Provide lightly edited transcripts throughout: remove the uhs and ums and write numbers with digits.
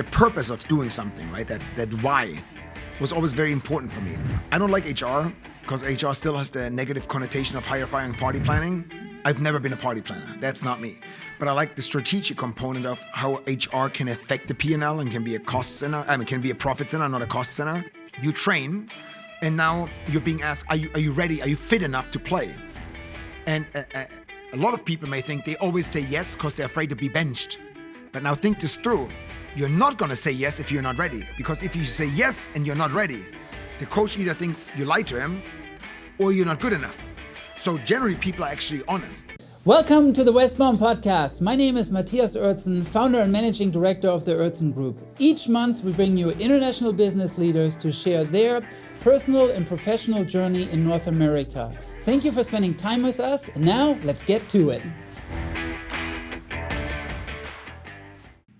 the purpose of doing something, right? That why was always very important for me. I don't like HR because HR still has the negative connotation of hire, fire, and party planning. I've never been a party planner. That's not me. But I like the strategic component of how HR can affect the P&L and can be a cost center. Can be a profit center, not a cost center. You train, and now you're being asked, are you ready? Are you fit enough to play? And a lot of people may think they always say yes because they're afraid to be benched. But now think this through. You're not going to say yes if you're not ready. Because if you say yes and you're not ready, the coach either thinks you lied to him or you're not good enough. So generally, people are actually honest. Welcome to the Westbound Podcast. My name is Matthias Oertzen, founder and managing director of the Oertzen Group. Each month, we bring you international business leaders to share their personal and professional journey in North America. Thank you for spending time with us. And now, let's get to it.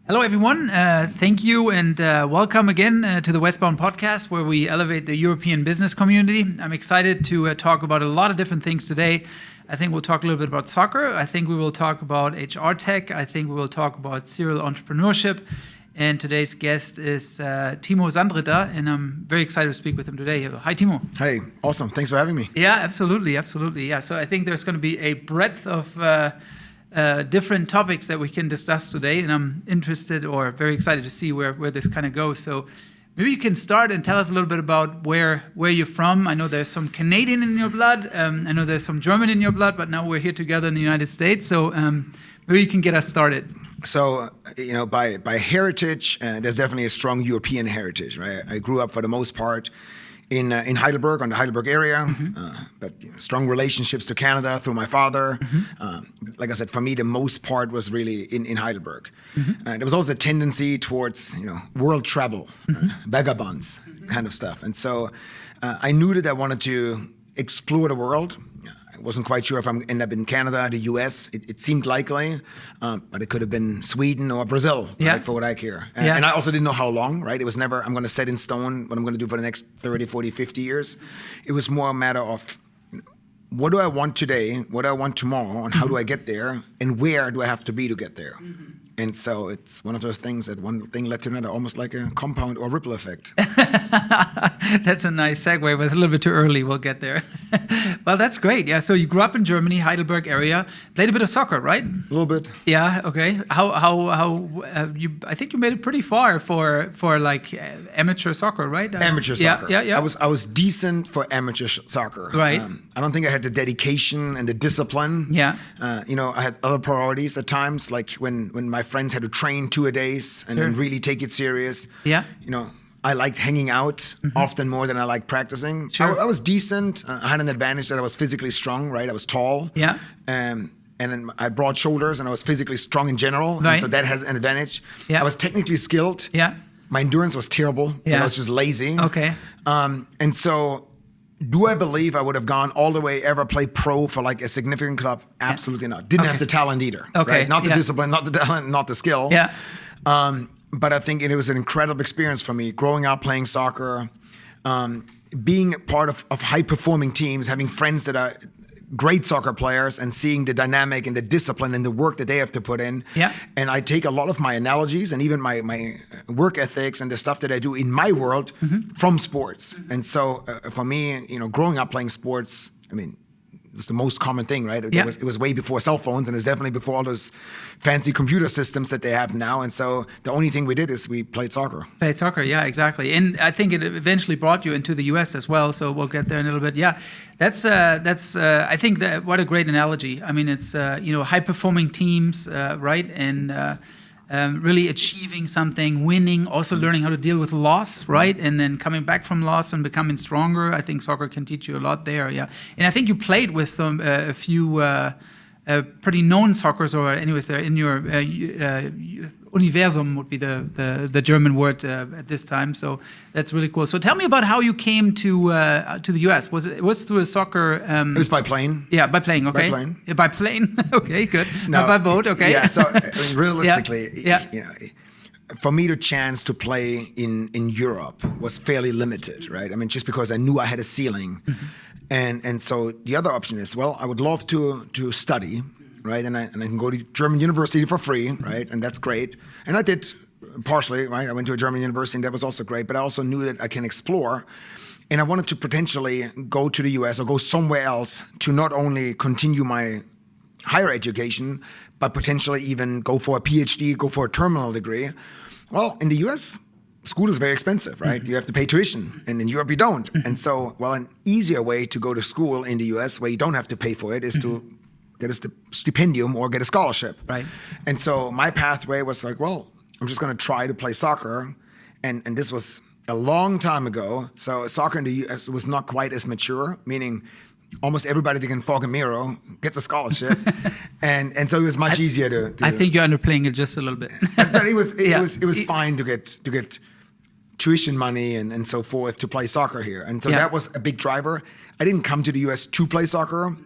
Hello, everyone. Thank you and welcome again to the Westbound Podcast, where we elevate the European business community. I'm excited to talk about a lot of different things today. I think we'll talk a little bit about soccer. I think we will talk about HR tech. I think we will talk about serial entrepreneurship. And today's guest is Timo Sandritter, and I'm very excited to speak with him today. Hi, Timo. Hey, awesome. Thanks for having me. Yeah, absolutely. Yeah, so I think there's going to be a breadth of different topics that we can discuss today, and I'm interested or very excited to see where this kind of goes. So maybe you can start and tell us a little bit about where you're from. I know there's some Canadian in your blood. I know there's some German in your blood, but now we're here together in the United States. So maybe you can get us started. So, by heritage, there's definitely a strong European heritage, right? I grew up for the most part in Heidelberg, on the Heidelberg area, but strong relationships to Canada through my father. Like I said, for me, the most part was really in Heidelberg. There was always a tendency towards, world travel, vagabonds kind of stuff. And so I knew that I wanted to explore the world. I wasn't quite sure if I'm end up in Canada, the US. It seemed likely, but it could have been Sweden or Brazil, right, for what I care. And I also didn't know how long, right? It was never, I'm going to set in stone what I'm going to do for the next 30, 40, 50 years. It was more a matter of, what do I want today? What do I want tomorrow? And how do I get there? And where do I have to be to get there? And so it's one of those things that one thing led to another, almost like a compound or ripple effect. That's a nice segue, but it's a little bit too early. We'll get there. Well, that's great. Yeah. So you grew up in Germany, Heidelberg area, played a bit of soccer, right? A little bit. Yeah. Okay. How you? I think you made it pretty far for like amateur soccer, right? Amateur soccer. Yeah. I was decent for amateur soccer. Right. I don't think I had the dedication and the discipline. Yeah. I had other priorities at times, like when my friends had to train 2-a-days and really take it serious. Yeah. I liked hanging out often more than I liked practicing. Sure. I was decent. I had an advantage that I was physically strong, right? I was tall. Yeah. And then I had broad shoulders and I was physically strong in general. Right. And so that has an advantage. Yeah. I was technically skilled. Yeah. My endurance was terrible. Yeah. I was just lazy. Okay. And so do I believe I would have gone all the way, ever play pro for like a significant club? Absolutely not. Didn't have the talent either. Okay. Right? Not the discipline, not the talent, not the skill. Yeah. But I think it was an incredible experience for me, growing up playing soccer, being part of high-performing teams, having friends that are great soccer players and seeing the dynamic and the discipline and the work that they have to put in. Yeah. And I take a lot of my analogies and even my work ethics and the stuff that I do in my world from sports. And so for me, growing up playing sports, it was the most common thing, right? It was way before cell phones, and it's definitely before all those fancy computer systems that they have now. And so the only thing we did is we played soccer. Played soccer, yeah, exactly. And I think it eventually brought you into the US as well. So we'll get there in a little bit. Yeah, that's I think that what a great analogy. It's high performing teams, right? And really achieving something, winning, also learning how to deal with loss, right? And then coming back from loss and becoming stronger. I think soccer can teach you a lot there, yeah. And I think you played with a few pretty known soccers, or anyways, they're in your Universum would be the German word at this time. So that's really cool. So tell me about how you came to the US. Was it through a soccer? It was by plane. Yeah, by plane. Okay. By plane. Yeah, by plane. Okay, good. No, not by boat. Okay. Yeah. So realistically, yeah. For me, the chance to play in Europe was fairly limited, right? Just because I knew I had a ceiling, and so the other option is, well, I would love to study. Right, and I can go to German university for free, right, and that's great. And I did partially, right? I went to a German university, and that was also great. But I also knew that I can explore. And I wanted to potentially go to the US or go somewhere else to not only continue my higher education, but potentially even go for a PhD, go for a terminal degree. Well, in the US, school is very expensive, right? You have to pay tuition, and in Europe you don't. And so, an easier way to go to school in the US where you don't have to pay for it is to get a stipendium or get a scholarship. Right. And so my pathway was like, well, I'm just going to try to play soccer. And this was a long time ago. So soccer in the US was not quite as mature, meaning almost everybody that can fog a mirror gets a scholarship. and so it was much easier to I think you're underplaying it just a little bit. but it was fine to get tuition money and so forth to play soccer here. And so that was a big driver. I didn't come to the US to play soccer.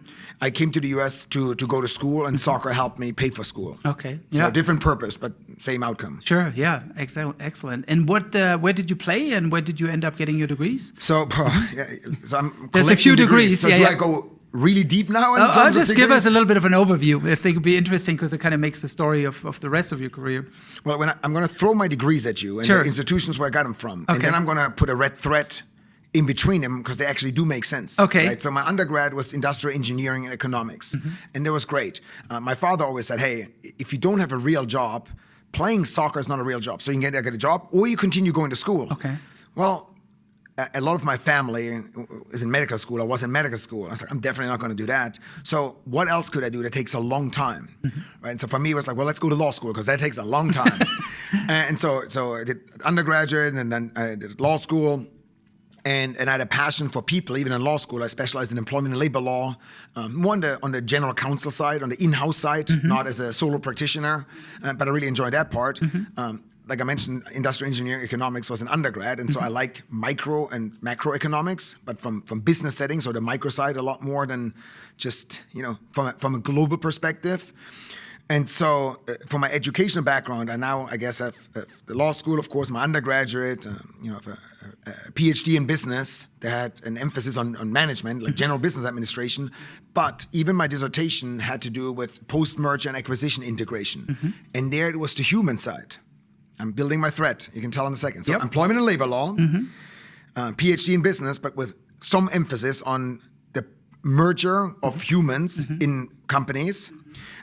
I came to the US to go to school, and soccer helped me pay for school. Okay. So different purpose, but same outcome. Sure. Yeah. Excellent. And where did you play, and where did you end up getting your degrees? So I'm There's a few degrees. So do I go really deep now? I'll just give us a little bit of an overview. I think it'd be interesting because it kind of makes the story of the rest of your career. Well, I'm going to throw my degrees at you and the institutions where I got them from. Okay. And then I'm going to put a red thread in between them because they actually do make sense. Okay. Right? So my undergrad was industrial engineering and economics, and that was great. My father always said, hey, if you don't have a real job, playing soccer is not a real job. So you can get a job or you continue going to school. Okay. Well, a lot of my family is in medical school. I was in medical school. I was like, I'm definitely not going to do that. So what else could I do that takes a long time? Right? And so for me, it was like, well, let's go to law school because that takes a long time. And so I did undergraduate, and then I did law school. And I had a passion for people. Even in law school, I specialized in employment and labor law, more on the general counsel side, on the in-house side, not as a solo practitioner. But I really enjoyed that part. Like I mentioned, industrial engineering economics was an undergrad, and so I like micro and macroeconomics, but from business settings or the micro side a lot more than just from a global perspective. And so, for my educational background, I guess have the law school, of course, my undergraduate, a PhD in business that had an emphasis on management, like general business administration. But even my dissertation had to do with post-merger and acquisition integration. And there it was the human side. I'm building my thread. You can tell in a second. So employment and labor law, PhD in business, but with some emphasis on the merger of humans in companies.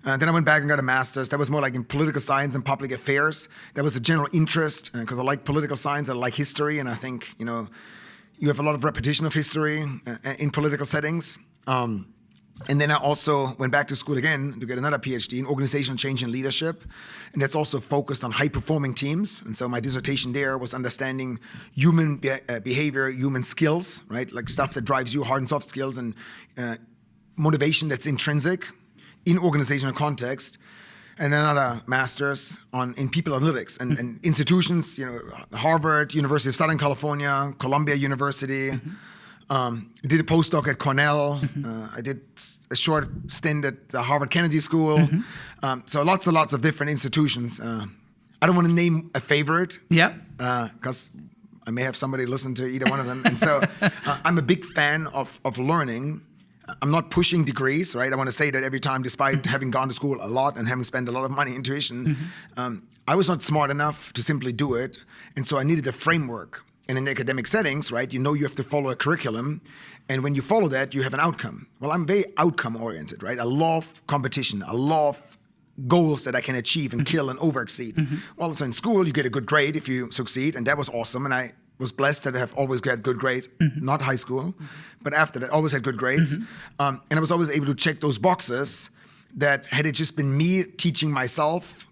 Then I went back and got a master's. That was more like in political science and public affairs. That was a general interest because I like political science, I like history, and I think you have a lot of repetition of history in political settings. And then I also went back to school again to get another PhD in organizational change and leadership. And that's also focused on high-performing teams. And so my dissertation there was understanding human behavior, human skills, right? Like stuff that drives you, hard and soft skills, and motivation that's intrinsic in organizational context. And then another master's in people analytics and institutions, Harvard, University of Southern California, Columbia University. I did a postdoc at Cornell. I did a short stint at the Harvard Kennedy School. So lots and lots of different institutions. I don't want to name a favorite. Because I may have somebody listen to either one of them. And so I'm a big fan of learning. I'm not pushing degrees, right? I want to say that every time, despite having gone to school a lot and having spent a lot of money in tuition, I was not smart enough to simply do it. And so I needed a framework. And in academic settings, right, you have to follow a curriculum. And when you follow that, you have an outcome. Well, I'm very outcome-oriented, right? I love competition. I love goals that I can achieve and kill and over-exceed. Well, so in school, you get a good grade if you succeed, and that was awesome. And I was blessed that I have always got good grades, not high school, but after that, always had good grades. And I was always able to check those boxes that had it just been me teaching myself,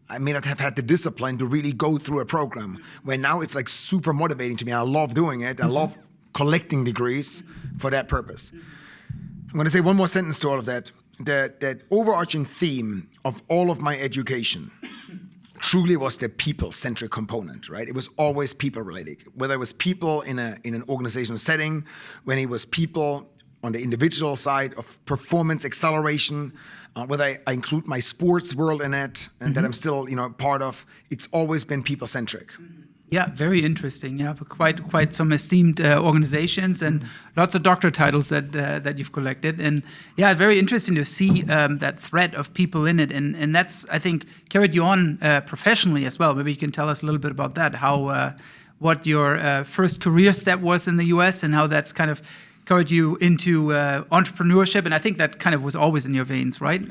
I may not have had the discipline to really go through a program, where now it's like super motivating to me. I love doing it. I love collecting degrees for that purpose. I'm going to say one more sentence to all of that. That overarching theme of all of my education truly was the people-centric component, right? It was always people-related. Whether it was people in an organizational setting, when it was people on the individual side of performance acceleration, whether I include my sports world in it, and that I'm still, part of, it's always been people-centric. Yeah, very interesting. Yeah, quite some esteemed organizations and lots of doctor titles that you've collected. And yeah, very interesting to see that thread of people in it. And that's, I think, carried you on professionally as well. Maybe you can tell us a little bit about that, how what your first career step was in the US and how that's kind of carried you into entrepreneurship. And I think that kind of was always in your veins, right?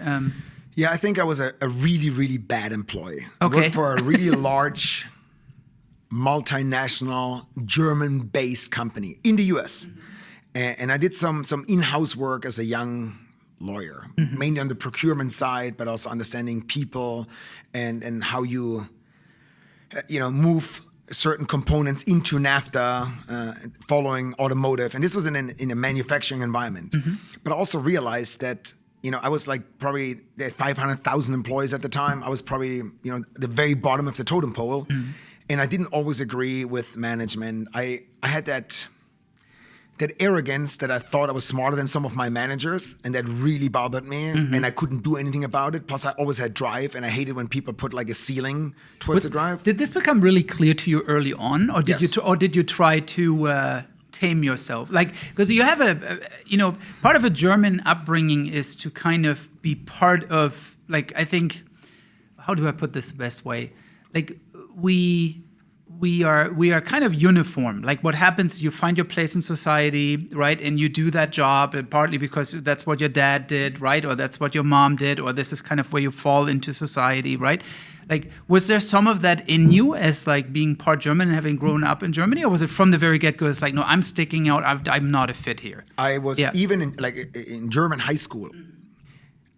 Yeah, I think I was a really, really bad employee. Okay. I worked for a really large multinational German-based company in the US. And I did some in-house work as a young lawyer, mainly on the procurement side, but also understanding people and how you move certain components into NAFTA, following automotive. And this was in a manufacturing environment. But I also realized that I was like probably they had 500,000 employees at the time. I was probably the very bottom of the totem pole. And I didn't always agree with management. I had that arrogance that I thought I was smarter than some of my managers, and that really bothered me, and I couldn't do anything about it. Plus, I always had drive, and I hated when people put like a ceiling towards the drive. Did this become really clear to you early on, or did Yes. did you try to tame yourself? Like, because you have part of a German upbringing is to kind of be part of, like, I think, how do I put this the best way? Like, we are kind of uniform. Like, what happens, you find your place in society, right? And you do that job, and partly because that's what your dad did, right? Or that's what your mom did, or this is kind of where you fall into society, right? Like, was there some of that in you as like being part German and having grown up in Germany, or was it from the very get-go? It's like, no, I'm sticking out. I'm not a fit here. I was even in German high school.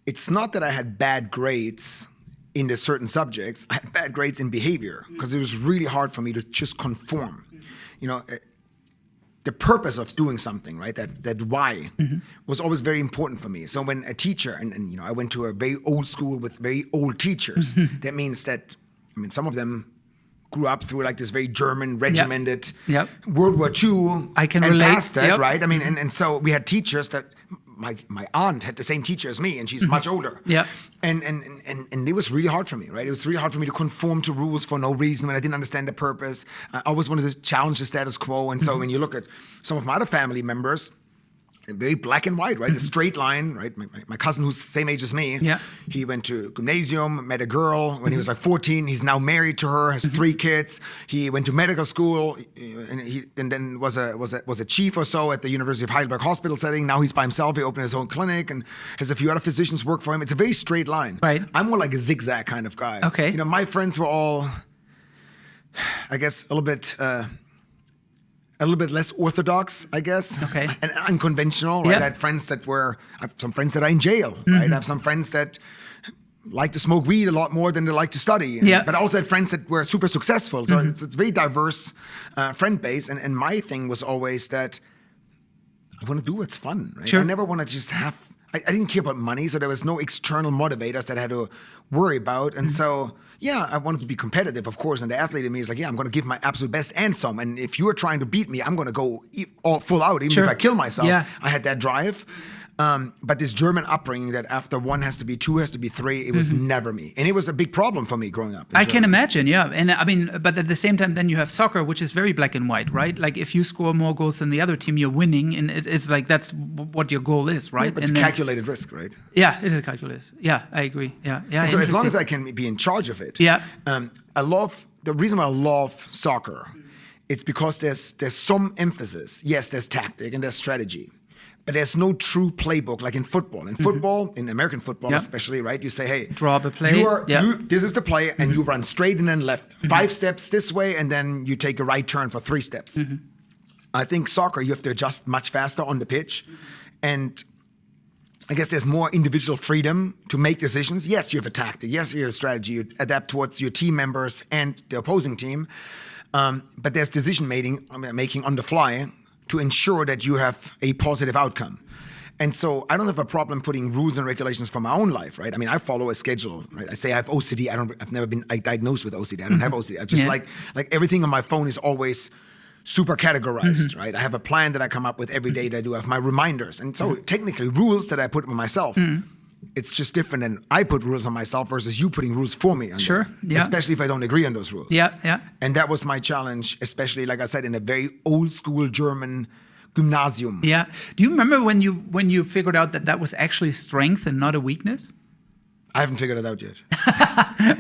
It's not that I had bad grades in the certain subjects. I had bad grades in behavior because it was really hard for me to just conform. The purpose of doing something, right? That why was always very important for me. So when a teacher, and I went to a very old school with very old teachers, that means that, some of them grew up through like this very German regimented World War II. I can and relate. past that, right? And so we had teachers that, my aunt had the same teacher as me, and she's much older. Yeah. And it was really hard for me, right? It was really hard for me to conform to rules for no reason when I didn't understand the purpose. I always wanted to challenge the status quo. And so when you look at some of my other family members, very black and white, right? A straight line, right? My cousin, who's the same age as me, he went to gymnasium, met a girl when he was like 14. He's now married to her, has 3 kids. He went to medical school, and then was a chief or so at the University of Heidelberg hospital setting. Now he's by himself. He opened his own clinic and has a few other physicians work for him. It's a very straight line. Right. I'm more like a zigzag kind of guy. Okay. My friends were all, I guess, a little bit less orthodox, I guess. Okay. And unconventional, right? I had I have some friends that are in jail, right? I have some friends that like to smoke weed a lot more than they like to study. But I also had friends that were super successful. So it's very diverse friend base. And my thing was always that I want to do what's fun, right? Sure. I never want to just have, I didn't care about money, so there was no external motivators that I had to worry about. And so, I wanted to be competitive, of course. And the athlete in me is like, I'm going to give my absolute best and some. And if you are trying to beat me, I'm going to go all full out, even if I kill myself. I had that drive. But this German upbringing that after 1 has to be 2 has to be 3, it was never me. And it was a big problem for me growing up. I can imagine, yeah. And but at the same time, then you have soccer, which is very black and white, right? Like if you score more goals than the other team, you're winning. And it's like that's what your goal is, right? Yeah, but it's a calculated risk, right? Yeah, it is a calculus. Yeah, I agree. Yeah. And so as long as I can be in charge of it. The reason why I love soccer, it's because there's some emphasis. Yes, there's tactic and there's strategy. But there's no true playbook like in football. In football, in American football especially, right? You say, hey, draw up a play. This is the play, and you run straight and then left. 5 steps this way, and then you take a right turn for 3 steps. I think soccer, you have to adjust much faster on the pitch. And I guess there's more individual freedom to make decisions. Yes, you have a tactic. Yes, you have a strategy. You adapt towards your team members and the opposing team. But there's decision making on the fly to ensure that you have a positive outcome. And so I don't have a problem putting rules and regulations for my own life, right? I mean, I follow a schedule, right? I say I have OCD. I've never been diagnosed with OCD. I don't have OCD. I just like everything on my phone is always super categorized, right? I have a plan that I come up with every day that I do. I have my reminders. And so technically rules that I put for myself. it's just different than I put rules on myself versus you putting rules for me. Sure. Yeah. Especially if I don't agree on those rules. Yeah. Yeah. And that was my challenge, especially, like I said, in a very old school German gymnasium. Yeah. Do you remember when you figured out that was actually strength and not a weakness? I haven't figured it out yet.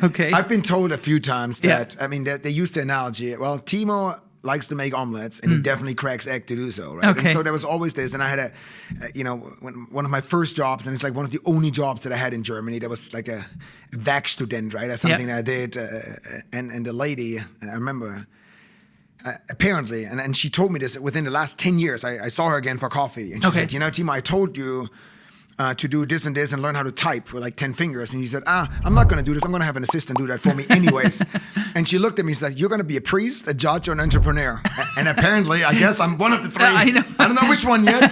Okay. I've been told a few times that, I mean, they used the analogy, well, Timo likes to make omelets, and he definitely cracks egg to do so, right? Okay. And so there was always this, and I had one of my first jobs, and it's like one of the only jobs that I had in Germany. There was like a Werkstudent, right? That's something that I did, and the lady, and I remember, apparently, and she told me this within the last 10 years, I saw her again for coffee, and she said, Timo, I told you to do this and this and learn how to type with like 10 fingers. And he said, I'm not going to do this. I'm going to have an assistant do that for me anyways. And she looked at me and said, you're going to be a priest, a judge, or an entrepreneur. And apparently, I guess I'm one of the three. I don't know which one yet.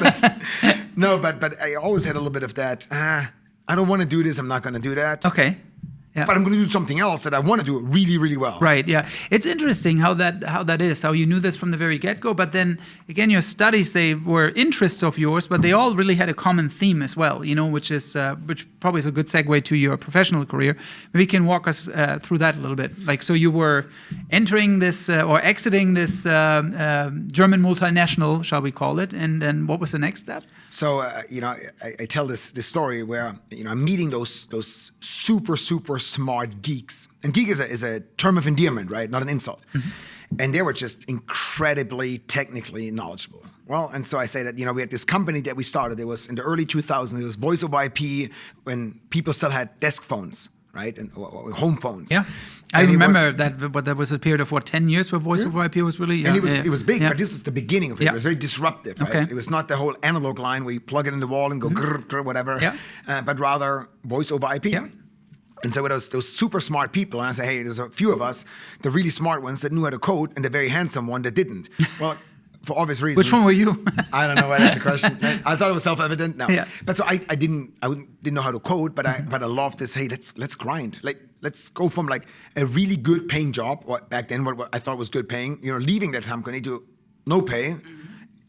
But I always had a little bit of that. I don't want to do this. I'm not going to do that. Okay. Yeah. But I'm going to do something else that I want to do really, really well. Right. Yeah. It's interesting how that is. How you knew this from the very get-go, but then again, your studies, they were interests of yours, but they all really had a common theme as well. Which probably is a good segue to your professional career. Maybe you can walk us through that a little bit. Like, so you were entering this or exiting this German multinational, shall we call it, and then what was the next step? So I tell this story where I'm meeting those super smart geeks, and geek is a term of endearment, right? Not an insult. Mm-hmm. And they were just incredibly technically knowledgeable. Well, and so I say that we had this company that we started. It was in the early 2000s. It was voice over IP when people still had desk phones, right, and or home phones. Yeah. I remember that, but there was a period of 10 years where voice over IP was really, and it was big, but this was the beginning of it. Yeah. It was very disruptive, right? Okay. It was not the whole analog line where you plug it in the wall and go grrr, grrr, whatever, but rather voice over IP. Yeah. And so with those super smart people, and I say, hey, there's a few of us, the really smart ones that knew how to code, and the very handsome one that didn't. Well, for obvious reasons. Which one were you? I don't know why that's a question. I thought it was self-evident. No, but so I didn't know how to code, but I loved this. Hey, let's grind. Let's go from like a really good paying job, or back then what I thought was good paying. Leaving that company to no pay,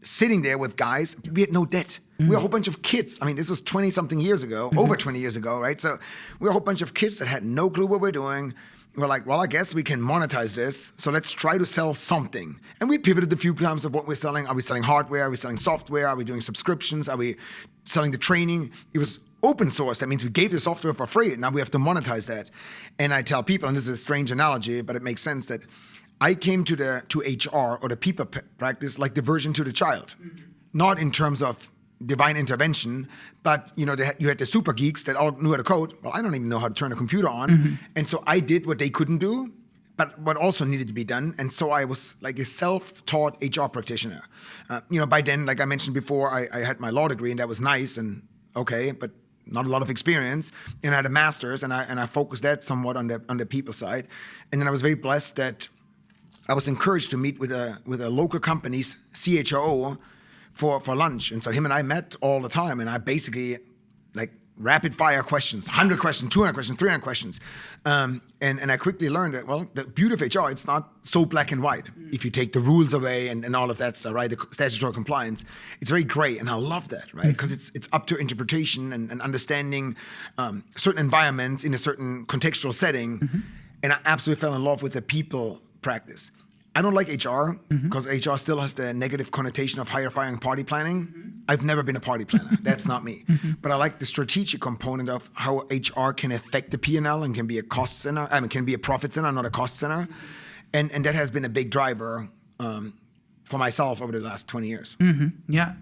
sitting there with guys. We had no debt. We were a whole bunch of kids. I mean, this was 20-something years ago, over 20 years ago, right? So we were a whole bunch of kids that had no clue what we're doing. We're like, well, I guess we can monetize this, so let's try to sell something. And we pivoted a few times of what we're selling. Are we selling hardware? Are we selling software? Are we doing subscriptions? Are we selling the training? It was open source. That means we gave the software for free. Now we have to monetize that. And I tell people, and this is a strange analogy, but it makes sense, that I came to HR or the people practice like the version to the child. Not in terms of divine intervention, but you had the super geeks that all knew how to code. Well, I don't even know how to turn a computer on, and so I did what they couldn't do, but what also needed to be done. And so I was like a self-taught HR practitioner. By then, like I mentioned before, I had my law degree, and that was nice and okay, but not a lot of experience. And I had a master's, and I focused that somewhat on the people side. And then I was very blessed that I was encouraged to meet with a local company's CHRO for lunch. And so him and I met all the time, and I basically like rapid fire questions, 100 questions, 200 questions, 300 questions. And I quickly learned that, well, the beauty of HR, it's not so black and white. If you take the rules away and all of that stuff, right, the statutory compliance, it's very gray. And I love that, right? Because it's up to interpretation and understanding certain environments in a certain contextual setting. And I absolutely fell in love with the people practice. I don't like HR because HR still has the negative connotation of hire, firing, party planning. I've never been a party planner. That's not me. But I like the strategic component of how HR can affect the P&L and can be a cost center. Can be a profit center, not a cost center. And that has been a big driver for myself over the last 20 years. Yeah.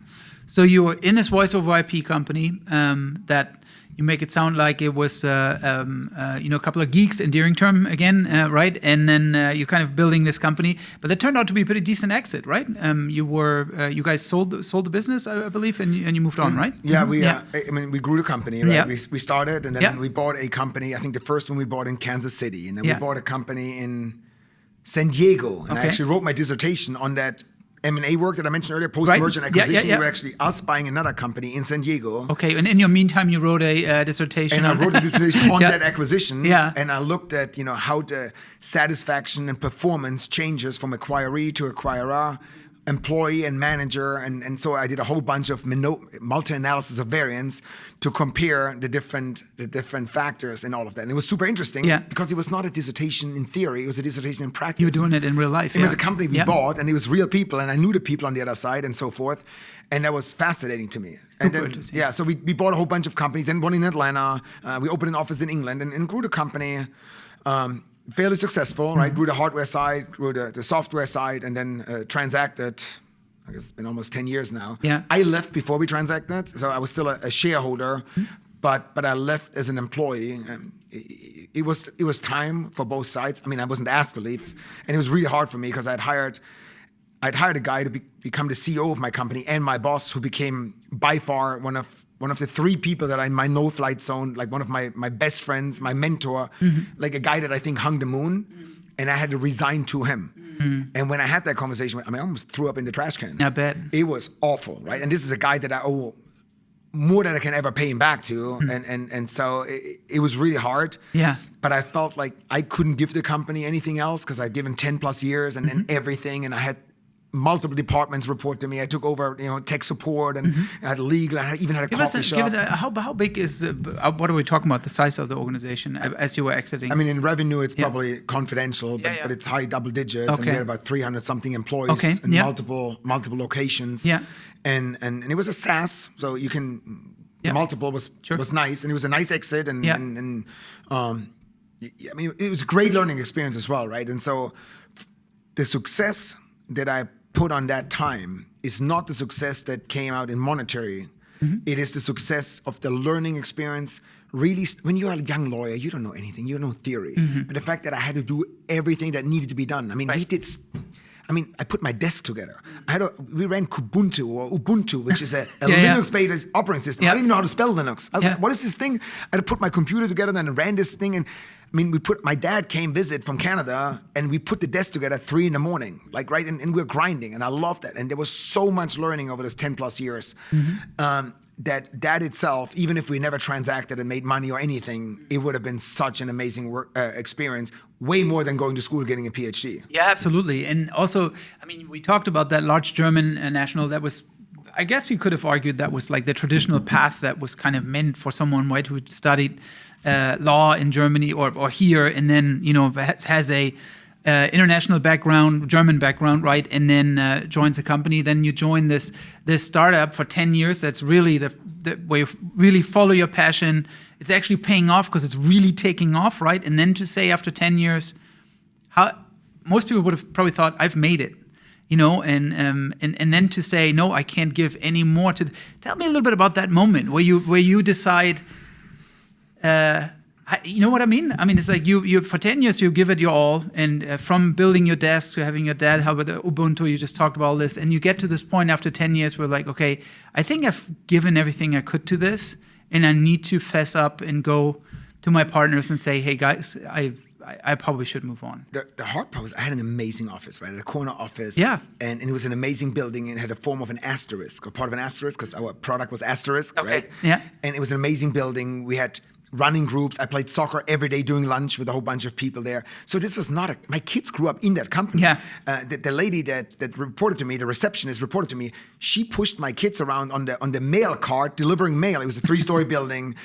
So you were in this voice over IP company that you make it sound like it was a couple of geeks, endearing term again, right? And then you're kind of building this company, but that turned out to be a pretty decent exit, right? You guys sold the business, I believe, and you moved on, right? Yeah, we grew the company, right? Yeah. We started, and then we bought a company. I think the first one we bought in Kansas City, and then we bought a company in San Diego. And I actually wrote my dissertation on that M&A work that I mentioned earlier, post-merger and acquisition. We were actually us buying another company in San Diego. Okay, and in your meantime, you wrote a dissertation. And I wrote a dissertation on that acquisition. Yeah. And I looked at how the satisfaction and performance changes from acquiree to acquirer employee and manager, and so I did a whole bunch of multi-analysis of variance to compare the different factors and all of that. And it was super interesting because it was not a dissertation in theory; it was a dissertation in practice. You were doing it in real life. It was a company we bought, and it was real people, and I knew the people on the other side, and so forth. And that was fascinating to me. And then, so we bought a whole bunch of companies, and one in Atlanta. We opened an office in England, and grew the company. Fairly successful, right? Grew the hardware side, grew the software side, and then transacted. I guess it's been almost 10 years now. Yeah. I left before we transacted, so I was still a shareholder, but I left as an employee. It was time for both sides. I mean, I wasn't asked to leave, and it was really hard for me because I'd hired a guy to become the CEO of my company and my boss, who became by far one of the three people that are in my no-flight zone, like one of my best friends, my mentor, like a guy that I think hung the moon, and I had to resign to him. And when I had that conversation, I almost threw up in the trash can. I bet. It was awful, right? And this is a guy that I owe more than I can ever pay him back to, and so it was really hard. Yeah. But I felt like I couldn't give the company anything else because I'd given 10 plus years and everything, and I had multiple departments report to me. I took over, tech support, and I had legal. I even had a coffee shop. How big is? What are we talking about? The size of the organization as you were exiting? I mean, in revenue, it's probably confidential, but it's high double digits, and we had about 300 something employees in multiple locations. Yeah, and it was a SaaS, so you can multiple was nice, and it was a nice exit, and I mean, it was a great learning experience as well, right? And so the success that I put on that time is not the success that came out in monetary. It is the success of the learning experience. Really, when you're a young lawyer, you don't know anything. You don't know theory. But the fact that I had to do everything that needed to be done. I mean, I put my desk together. We ran Kubuntu or Ubuntu, which is a Linux-based operating system. I didn't even know how to spell Linux. I was like, what is this thing? I had to put my computer together and then ran this thing. And I mean, my dad came visit from Canada, and we put the desk together at 3 a.m, like, right? And we're grinding, and I loved that. And there was so much learning over those 10 plus years that itself, even if we never transacted and made money or anything, it would have been such an amazing experience, way more than going to school, getting a PhD. Yeah, absolutely. And also, I mean, we talked about that large German national that was, I guess you could have argued that was like the traditional path that was kind of meant for someone, right, who studied law in Germany or here, and then has a international background, German background, right, and then joins a company. Then you join this startup for 10 years. That's really the way you really follow your passion. It's actually paying off because it's really taking off, right? And then to say after 10 years, how most people would have probably thought, I've made it. And then to say, no, I can't give any more to. Tell me a little bit about that moment where you decide. You know what I mean? I mean, it's like you for 10 years you give it your all, and from building your desk to having your dad help with the Ubuntu, you just talked about all this, and you get to this point after 10 years where like, okay, I think I've given everything I could to this, and I need to fess up and go to my partners and say, hey guys, I probably should move on. The hard part was I had an amazing office, right? I had a corner office. Yeah. And it was an amazing building, and it had a form of an asterisk, or part of an asterisk, because our product was asterisk, right? Yeah. And it was an amazing building. We had running groups. I played soccer every day during lunch with a whole bunch of people there. So this was not my kids grew up in that company. Yeah. The lady that reported to me, the receptionist reported to me, she pushed my kids around on the mail cart, delivering mail. It was a 3-story building.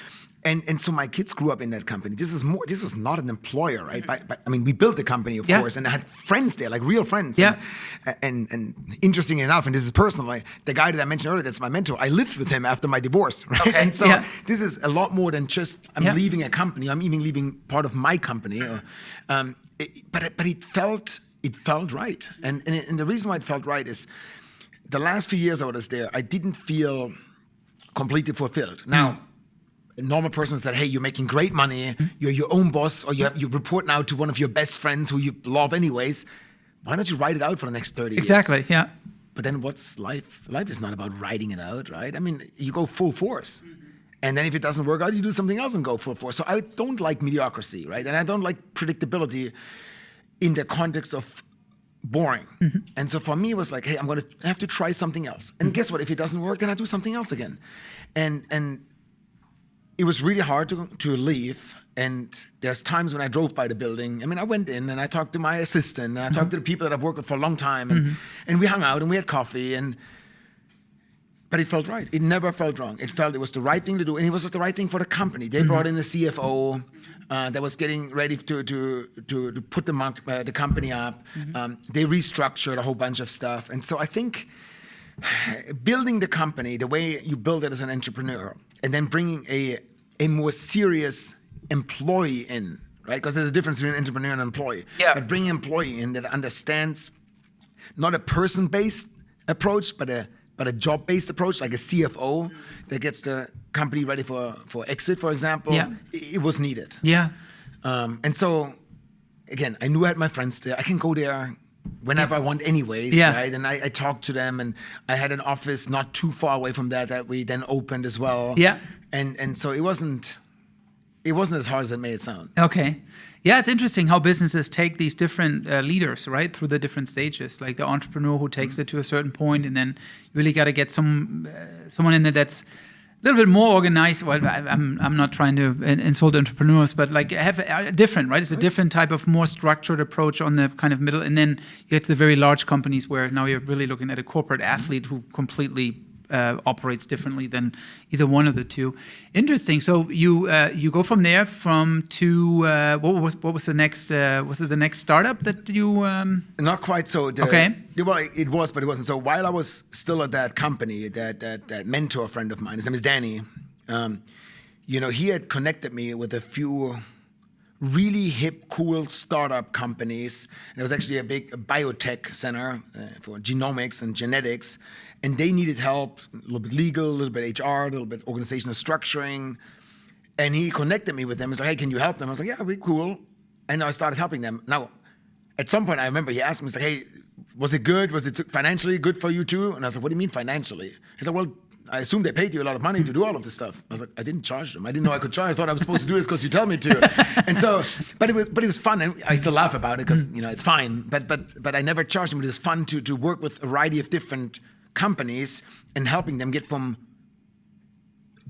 And so my kids grew up in that company. This was not an employer, right? But I mean, we built the company, of course, and I had friends there, like real friends. Yeah. And interesting enough, and this is personally, the guy that I mentioned earlier, that's my mentor, I lived with him after my divorce, right? Okay. And so this is a lot more than just, I'm leaving a company, I'm even leaving part of my company. But it felt right. And the reason why it felt right is the last few years I was there, I didn't feel completely fulfilled. Now, a normal person said, hey, you're making great money, you're your own boss, or you report now to one of your best friends who you love anyways. Why don't you write it out for the next 30 years? Exactly, yeah. But then what's life? Life is not about writing it out, right? I mean, you go full force. And then if it doesn't work out, you do something else and go full force. So I don't like mediocrity, right? And I don't like predictability in the context of boring. And so for me, it was like, hey, I'm going to have to try something else. And guess what? If it doesn't work, then I do something else again. And it was really hard to leave And there's times when I drove by the building. I mean, I went in and I talked to my assistant and I talked to the people that I've worked with for a long time. And we hung out and we had coffee. But it felt right. It never felt wrong. It was the right thing to do. And it was the right thing for the company. They brought in a CFO that was getting ready to put the company up. They restructured a whole bunch of stuff. And so I think building the company, the way you build it as an entrepreneur, and then bringing a more serious employee in, right? Because there's a difference between an entrepreneur and an employee. Yeah. But bringing an employee in that understands not a person-based approach, but a job-based approach, like a CFO that gets the company ready for exit, for example. Yeah. It was needed. Yeah. And so, again, I knew I had my friends there. I can go there whenever I want anyways, right? And I talked to them, and I had an office not too far away from that we then opened as well. Yeah. And so it wasn't as hard as it made sound. Okay. Yeah, it's interesting how businesses take these different leaders, right, through the different stages. Like the entrepreneur who takes it to a certain point, and then you really got to get someone in there that's a little bit more organized. Well, I'm not trying to insult entrepreneurs, but like have a different, right? It's a different type of more structured approach on the kind of middle, and then you get to the very large companies where now you're really looking at a corporate athlete who completely operates differently than either one of the two. Interesting. So you go from there to what was the next? Was it the next startup that you? Not quite so. Okay. Well, it was, but it wasn't. So while I was still at that company, that mentor friend of mine, his name is Danny. He had connected me with a few really hip, cool startup companies. And it was actually a big biotech center for genomics and genetics. And they needed help, a little bit legal, a little bit HR, a little bit organizational structuring. And he connected me with them. He's like, hey, can you help them? I was like, yeah, it'd be cool. And I started helping them. Now, at some point, I remember he asked me, he's like, hey, was it good? Was it financially good for you too? And I was like, what do you mean financially? He's like, well, I assume they paid you a lot of money to do all of this stuff. I was like, I didn't charge them. I didn't know I could charge. I thought I was supposed to do this because you tell me to. And so, but it was fun, and I still laugh about it because it's fine. But I never charged them. It was fun to work with a variety of different companies and helping them get from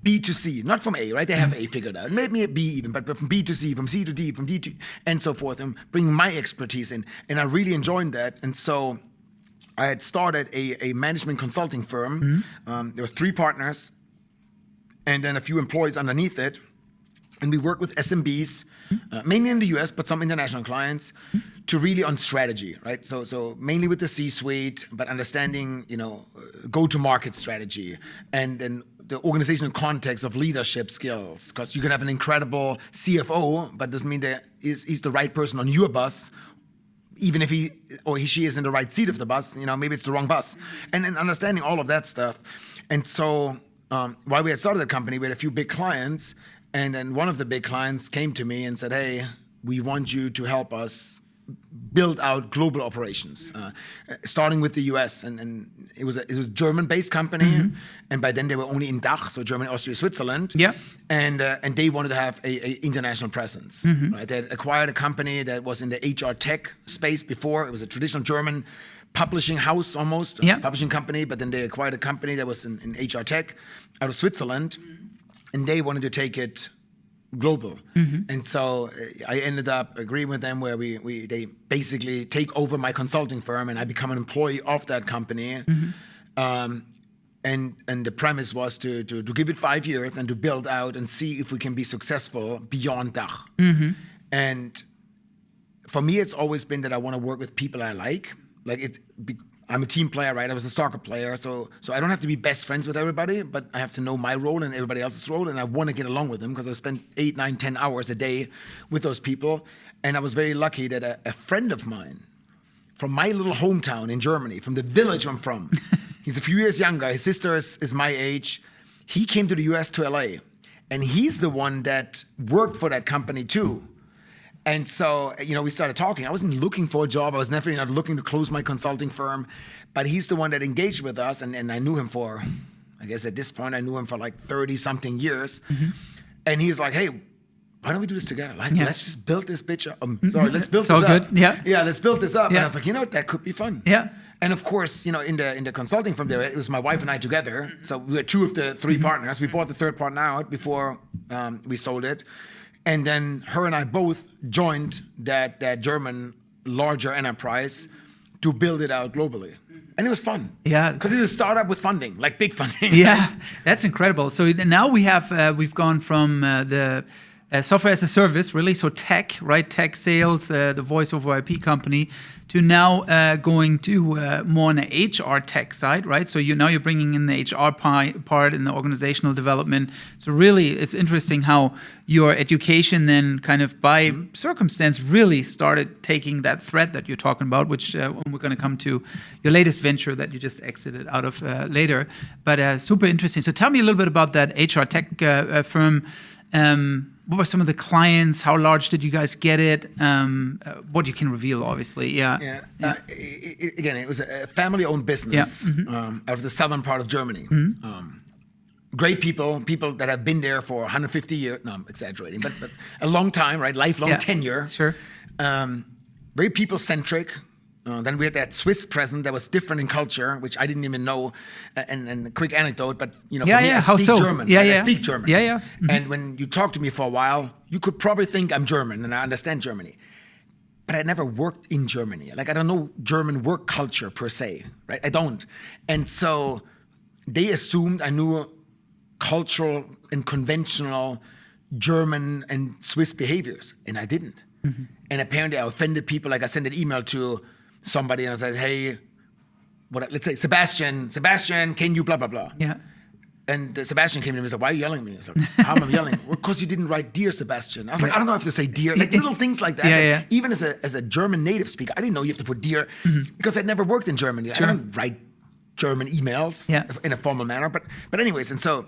B to C, not from A, right? They have A figured out, maybe B even, but from B to C, from C to D, from D to, and so forth, and bringing my expertise in. And I really enjoyed that. And so I had started a management consulting firm. There was 3 partners and then a few employees underneath it. And we work with SMBs, mainly in the US, but some international clients, to really on strategy, right? So mainly with the C-suite, but understanding, go-to-market strategy and then the organizational context of leadership skills. Because you can have an incredible CFO, but doesn't mean that he's the right person on your bus, even if he or she is in the right seat of the bus, maybe it's the wrong bus. And then understanding all of that stuff. And so while we had started the company, we had a few big clients. And then one of the big clients came to me and said, hey, we want you to help us build out global operations, starting with the US. And it was a German-based company. And by then they were only in DACH, so Germany, Austria, Switzerland. Yeah. And they wanted to have a international presence. Right? They had acquired a company that was in the HR tech space before. It was a traditional German publishing house almost, publishing company. But then they acquired a company that was in HR tech out of Switzerland. And they wanted to take it global. And so I ended up agreeing with them where they basically take over my consulting firm and I become an employee of that company. And the premise was to give it 5 years and to build out and see if we can be successful beyond DACH. And for me, it's always been that I want to work with people I like. I'm a team player, right? I was a soccer player, so I don't have to be best friends with everybody, but I have to know my role and everybody else's role, and I want to get along with them because I spent 8, 9, 10 hours a day with those people. And I was very lucky that a friend of mine from my little hometown in Germany, from the village I'm from, he's a few years younger, his sister is my age, he came to the US to LA, and he's the one that worked for that company too. And so, we started talking. I wasn't looking for a job. I was definitely not looking to close my consulting firm. But he's the one that engaged with us. And I knew him for, I guess at this point, I knew him for like 30-something years. And he's like, hey, why don't we do this together? Let's just build this bitch up. Let's build this up. Good. Yeah, let's build this up. And I was like, that could be fun. Yeah. And of course, in the consulting firm there, it was my wife and I together. So we were 2 of the 3 partners. We bought the 3rd partner out before we sold it. And then her and I both joined that German larger enterprise to build it out globally. And it was fun. Yeah. Because it was a startup with funding, like big funding. Yeah, that's incredible. So now we've gone from the software as a service, really, so tech, right? Tech sales, the voice over IP company, to now going to more on the HR tech side, right? So you're bringing in the HR part in the organizational development. So really, it's interesting how your education then kind of by circumstance really started taking that thread that you're talking about, which we're going to come to your latest venture that you just exited out of later. But super interesting. So tell me a little bit about that HR tech firm. What were some of the clients? How large did you guys get it? What you can reveal, obviously. Yeah. Again, it was a family-owned business out of the southern part of Germany. Great people that have been there for 150 years. No, I'm exaggerating, but a long time, right? Lifelong tenure. Sure. Very people-centric. Then we had that Swiss presence that was different in culture, which I didn't even know. And a quick anecdote, but for me, I speak German. I speak German. And when you talk to me for a while, you could probably think I'm German and I understand Germany. But I never worked in Germany. Like, I don't know German work culture per se, right? I don't. And so they assumed I knew cultural and conventional German and Swiss behaviors, and I didn't. And apparently I offended people. Like, I sent an email to somebody and I said, hey, let's say, Sebastian, can you blah, blah, blah. Yeah. And Sebastian came to me and said, why are you yelling at me? I was like, how am I yelling? Well, because you didn't write Dear Sebastian. I was like, I don't know if to say Dear. Like little things like that. Even as a German native speaker, I didn't know you have to put Dear because I'd never worked in Germany. Sure. I don't write German emails in a formal manner. But anyways, and so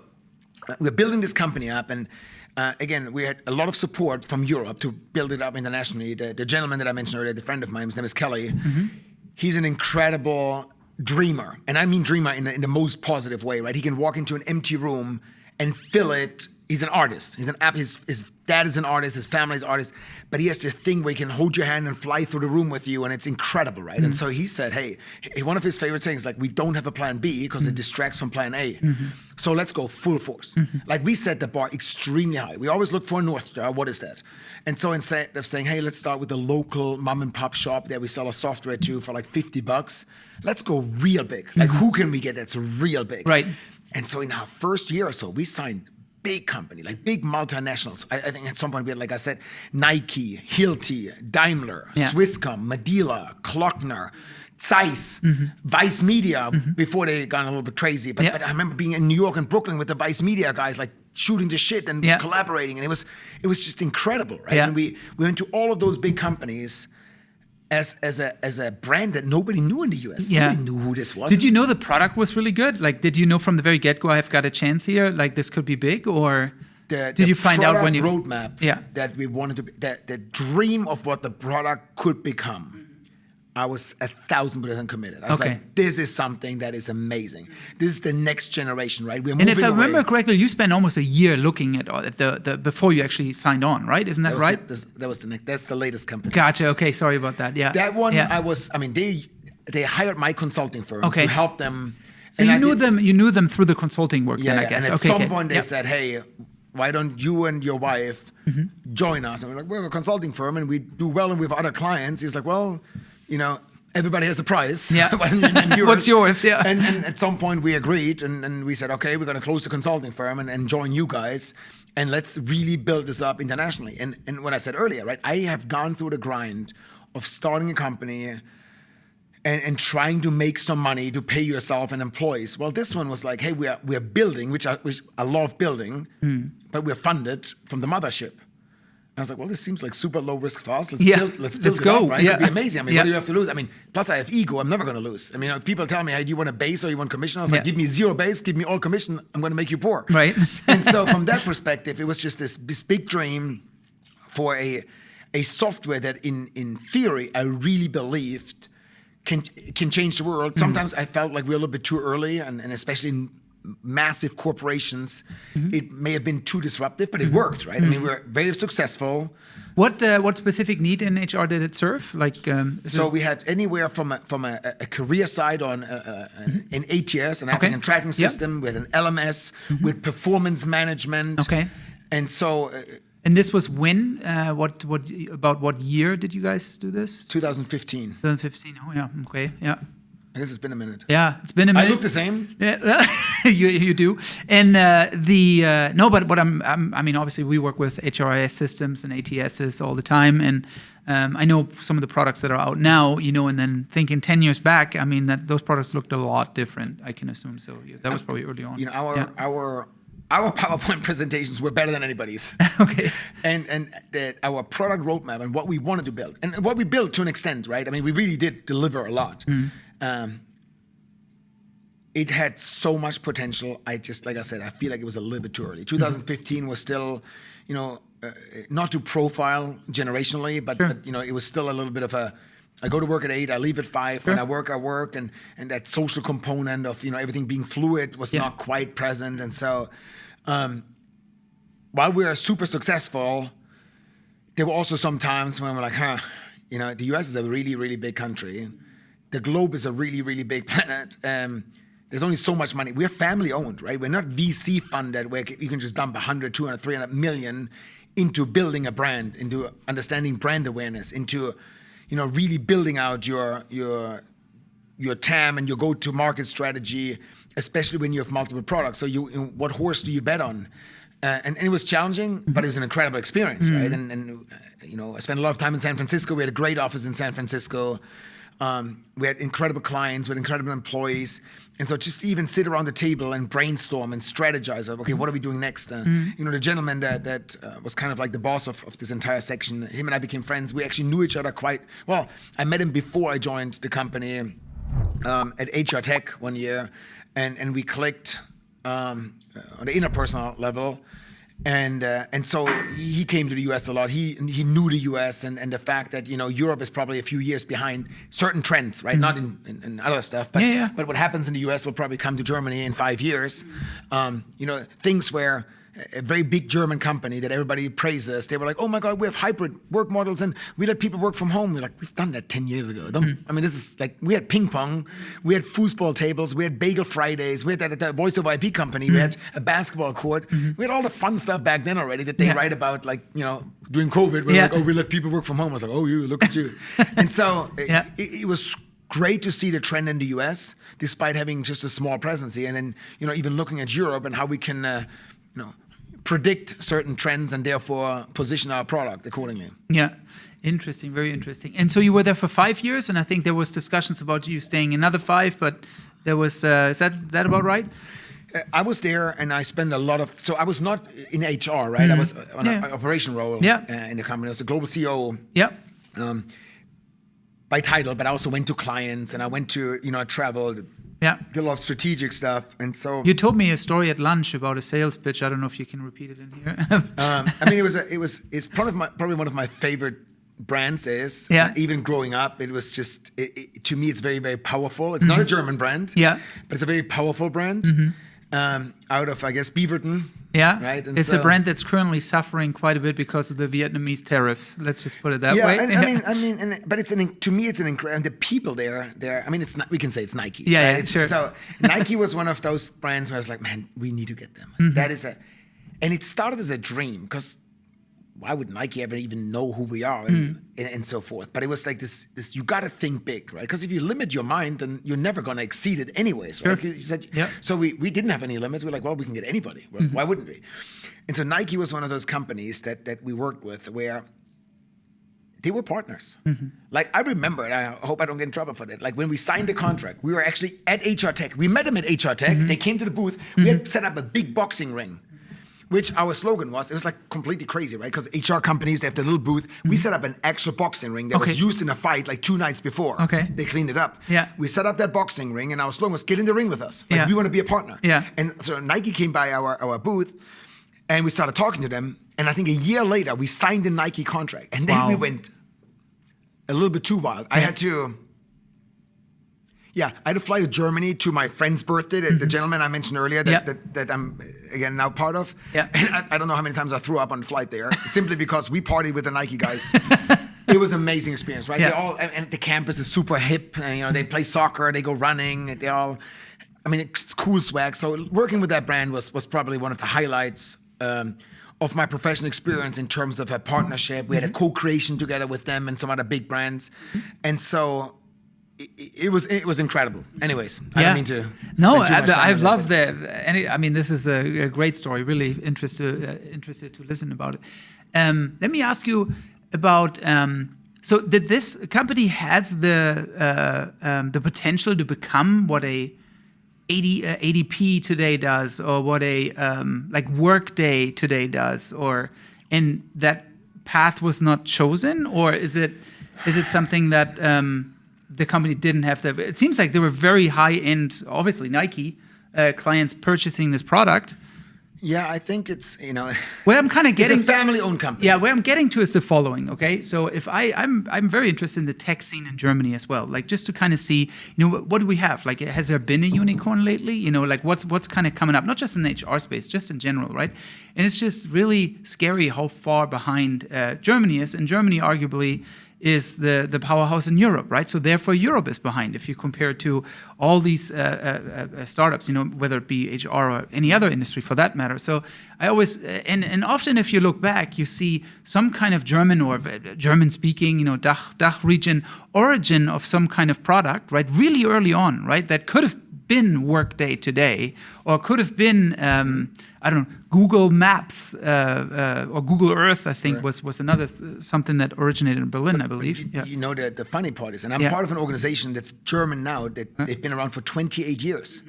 we're building this company up, and again, we had a lot of support from Europe to build it up internationally. The gentleman that I mentioned earlier, the friend of mine, his name is Kelly. He's an incredible dreamer, and I mean dreamer in the most positive way, right? He can walk into an empty room and fill it. He's an artist. His dad is an artist. His family is artists. But he has this thing where he can hold your hand and fly through the room with you, and it's incredible, right? And so he said, hey, one of his favorite things is like, we don't have a plan B because it distracts from plan A. So let's go full force. Like, we set the bar extremely high. We always look for a North Star. What is that? And so instead of saying, hey, let's start with the local mom and pop shop that we sell a software to for like $50, let's go real big. Like, who can we get that's real big? Right. And so in our first year or so, we signed big company, like big multinationals. I think at some point we had, like I said, Nike, Hilti, Daimler, Swisscom, Medila, Klockner, Zeiss, Vice Media, before they got a little bit crazy. But I remember being in New York and Brooklyn with the Vice Media guys, like shooting the shit and collaborating. And it was just incredible, right? And we went to all of those big companies as a brand that nobody knew in the US. Nobody knew who this was. Did you know the product was really good? Like, did you know from the very get-go, I've got a chance here, like this could be big? Or did you find out when you... roadmap that we wanted to be, the dream of what the product could become, I was 1,000% committed. I was like, this is something that is amazing. This is the next generation, right? We're moving And if I remember away. correctly, you spent almost a year looking at the before you actually signed on, right? Isn't that right? That's the latest company. Gotcha. Okay, sorry about that. Yeah. That one, they hired my consulting firm to help them. So you knew them through the consulting work then, I guess. And at some point they said, hey, why don't you and your wife join us? And we're like, we're a consulting firm and we do well and we have other clients. He's like, well, everybody has a price. Yeah. yours. What's yours? Yeah. And at some point we agreed and we said, okay, we're going to close the consulting firm and join you guys. And let's really build this up internationally. And what I said earlier, right? I have gone through the grind of starting a company and trying to make some money to pay yourself and employees. Well, this one was like, hey, we're building, which I love building, but we're funded from the mothership. I was like, well, this seems like super low risk for us. Let's build it up, right? It'll be amazing. I mean, what do you have to lose? I mean, plus I have ego. I'm never going to lose. I mean, if people tell me, hey, do you want a base or you want commission? I was like, give me zero base, give me all commission. I'm going to make you poor. Right. And so from that perspective, it was just this big dream for a software that in theory, I really believed can change the world. Sometimes I felt like we were a little bit too early, and especially in massive corporations, it may have been too disruptive, but it worked, right? I mean, we were very successful. What specific need in HR did it serve? Like, so we had anywhere from a career side on an ATS, an applicant tracking system, with an LMS, with performance management. Okay. And so And this was when? What year did you guys do this? 2015. 2015. Oh yeah. Okay. Yeah. I guess it's been a minute. Yeah, it's been a minute. I look the same. Yeah, you do. And but what I mean, obviously we work with HRIS systems and ATSs all the time, and I know some of the products that are out now, and then thinking 10 years back, I mean that those products looked a lot different. I can assume so. That was probably early on. Our PowerPoint presentations were better than anybody's. Okay. And our product roadmap and what we wanted to build and what we built to an extent, right? I mean, we really did deliver a lot. It had so much potential. Like I said, I feel like it was a little bit too early. 2015 was still, not to profile generationally, but it was still a little bit of I go to work at 8, I leave at 5. Sure. When I work, and that social component of everything being fluid was not quite present. And so, while we are super successful, there were also some times when we're like, the US is a really, really big country. The globe is a really, really big planet. There's only so much money. We're family owned, right? We're not VC funded where you can just dump 100, 200, 300 million into building a brand, into understanding brand awareness, into really building out your TAM and your go-to-market strategy, especially when you have multiple products. So what horse do you bet on? And it was challenging, but it was an incredible experience, right? And I spent a lot of time in San Francisco. We had a great office in San Francisco. We had incredible clients, we had incredible employees. And so just even sit around the table and brainstorm and strategize of, okay, what are we doing next? The gentleman that was kind of like the boss of this entire section, him and I became friends. We actually knew each other quite well. I met him before I joined the company at HR Tech one year, and we clicked on the interpersonal level. And so he came to the US a lot. He knew the US and the fact that Europe is probably a few years behind certain trends, right? Not in other stuff, but but what happens in the US will probably come to Germany in 5 years. Things where a very big German company that everybody praises, they were like, oh my God, we have hybrid work models and we let people work from home. We're like, we've done that 10 years ago. I mean, this is like, we had ping pong, we had foosball tables, we had bagel Fridays, we had that voice over IP company, we had a basketball court. We had all the fun stuff back then already that they write about, like, during COVID, we're like, oh, we let people work from home. I was like, oh, you, look at you. And so it was great to see the trend in the US, despite having just a small presence here. And then, even looking at Europe and how we can, predict certain trends and therefore position our product accordingly. Yeah, interesting, very interesting. And so you were there for 5 years, and I think there was discussions about you staying another 5, but there was, is that about right? I was there and I spent a lot of, so I was not in HR, right? I was on an operation role in the company. I was a global CEO. Yeah. By title, but I also went to clients and I went to, I traveled. Yeah, did a lot of strategic stuff, and so you told me a story at lunch about a sales pitch. I don't know if you can repeat it in here. I mean, it's probably one of my favorite brands. Even growing up, it was just to me, it's very, very powerful. It's not a German brand, but it's a very powerful brand out of, I guess, Beaverton. Yeah, right. And it's a brand that's currently suffering quite a bit because of the Vietnamese tariffs. Let's just put it that way. But to me, it's an incredible. The people there. I mean, it's not. We can say it's Nike. Yeah, right? Sure. So Nike was one of those brands where I was like, man, we need to get them. That is and it started as a dream because why would Nike ever even know who we are and so forth? But it was like this you got to think big, right? Because if you limit your mind, then you're never going to exceed it anyways, right? Sure. You said, so we didn't have any limits. We're like, well, we can get anybody. Well, why wouldn't we? And so Nike was one of those companies that we worked with where they were partners. Like I remember, and I hope I don't get in trouble for that, like when we signed the contract, we were actually at HR Tech. We met them at HR Tech. They came to the booth. We had set up a big boxing ring, which our slogan was. It was like completely crazy, right? Because HR companies, they have the little booth. We set up an actual boxing ring that was used in a fight like 2 nights before. They cleaned it up. We set up that boxing ring and our slogan was, get in the ring with us. Like we want to be a partner. And so Nike came by our booth and we started talking to them. And I think a year later, we signed the Nike contract. And then we went a little bit too wild. I had to fly to Germany to my friend's birthday, the gentleman I mentioned earlier that I'm, again, now part of. And I don't know how many times I threw up on the flight there, simply because we partied with the Nike guys. It was an amazing experience, right? They all, and the campus is super hip. And, they play soccer, they go running. They all, I mean, it's cool swag. So working with that brand was probably one of the highlights of my professional experience in terms of a partnership. We had a co-creation together with them and some other big brands. And so it was incredible. Anyways, I don't mean to. No, I've loved that. I mean, this is a great story. Really interested to listen about it. Let me ask you about. So, did this company have the potential to become what a ADP today does, or what a like Workday today does, and that path was not chosen, or is it something that the company didn't have? It seems like there were very high end, obviously Nike clients purchasing this product. Yeah, I think it's, where I'm kind of getting, it's a family-owned company. Yeah, where I'm getting to is the following. Okay, so if I'm very interested in the tech scene in Germany as well. Like, just to kind of see, what do we have? Like, has there been a unicorn lately? Like what's kind of coming up? Not just in the HR space, just in general, right? And it's just really scary how far behind Germany is. And Germany, arguably, is the powerhouse in Europe, right? So therefore, Europe is behind if you compare it to all these startups, whether it be HR or any other industry for that matter. So I always, and often if you look back, you see some kind of German or German-speaking, DACH region origin of some kind of product, right? Really early on, right? That could have been Workday today, or could have been I don't know, Google Maps or Google Earth. I think was another something that originated in Berlin, I believe. The funny part is, and I'm part of an organization that's German now, that they've been around for 28 years.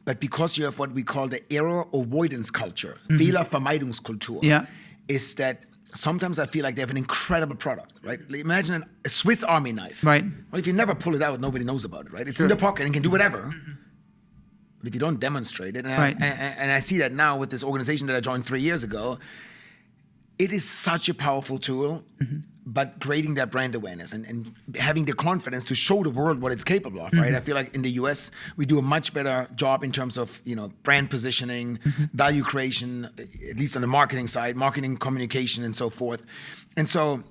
But because you have what we call the error avoidance culture, Fehlervermeidungskultur, is that sometimes I feel like they have an incredible product, right? Imagine a Swiss Army knife. Right. Well, if you never pull it out, nobody knows about it, right? It's in the pocket and can do whatever. But if you don't demonstrate it, and I see that now with this organization that I joined 3 years ago, it is such a powerful tool, but creating that brand awareness and having the confidence to show the world what it's capable of, right? I feel like in the US, we do a much better job in terms of, brand positioning, value creation, at least on the marketing side, marketing communication and so forth. And so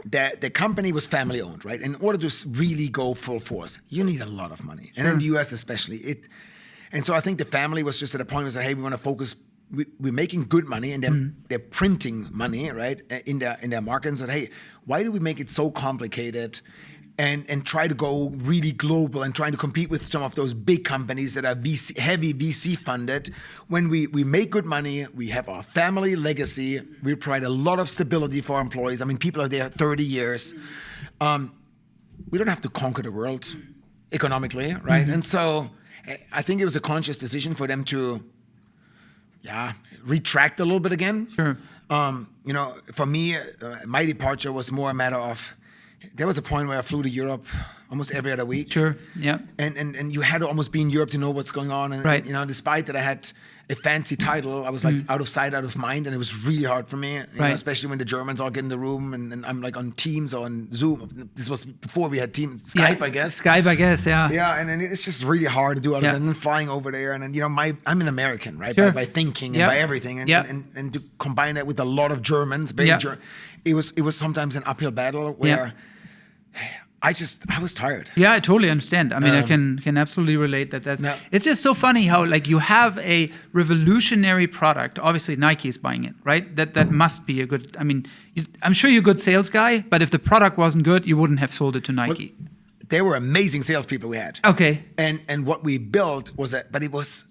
the company was family owned, right? In order to really go full force, you need a lot of money. And in the US especially, and so I think the family was just at a point where they said, hey, we want to focus. We're making good money, and they're printing money, right, in their market. And said, hey, why do we make it so complicated, and try to go really global and trying to compete with some of those big companies that are heavy VC funded? When we make good money, we have our family legacy. We provide a lot of stability for our employees. I mean, people are there 30 years. We don't have to conquer the world economically, right? And so I think it was a conscious decision for them to retract a little bit again. Sure. For me, my departure was more a matter of, there was a point where I flew to Europe almost every other week. Sure, yeah. And you had to almost be in Europe to know what's going on. And, right. Despite that I had a fancy title, I was like out of sight, out of mind, and it was really hard for me, especially when the Germans all get in the room and I'm like on Teams or on Zoom. This was before we had Skype, I guess. Skype, I guess, yeah. Yeah, and it's just really hard to do other than flying over there. And then, I'm an American, right? Sure. By thinking and by everything. And to combine that with a lot of Germans, it was sometimes an uphill battle where I was tired. Yeah, I totally understand. I mean, I can absolutely relate that. It's just so funny how you have a revolutionary product. Obviously, Nike is buying it, right? That must be a good. I mean, I'm sure you're a good sales guy, but if the product wasn't good, you wouldn't have sold it to Nike. Well, they were amazing salespeople we had. Okay. And what we built but it was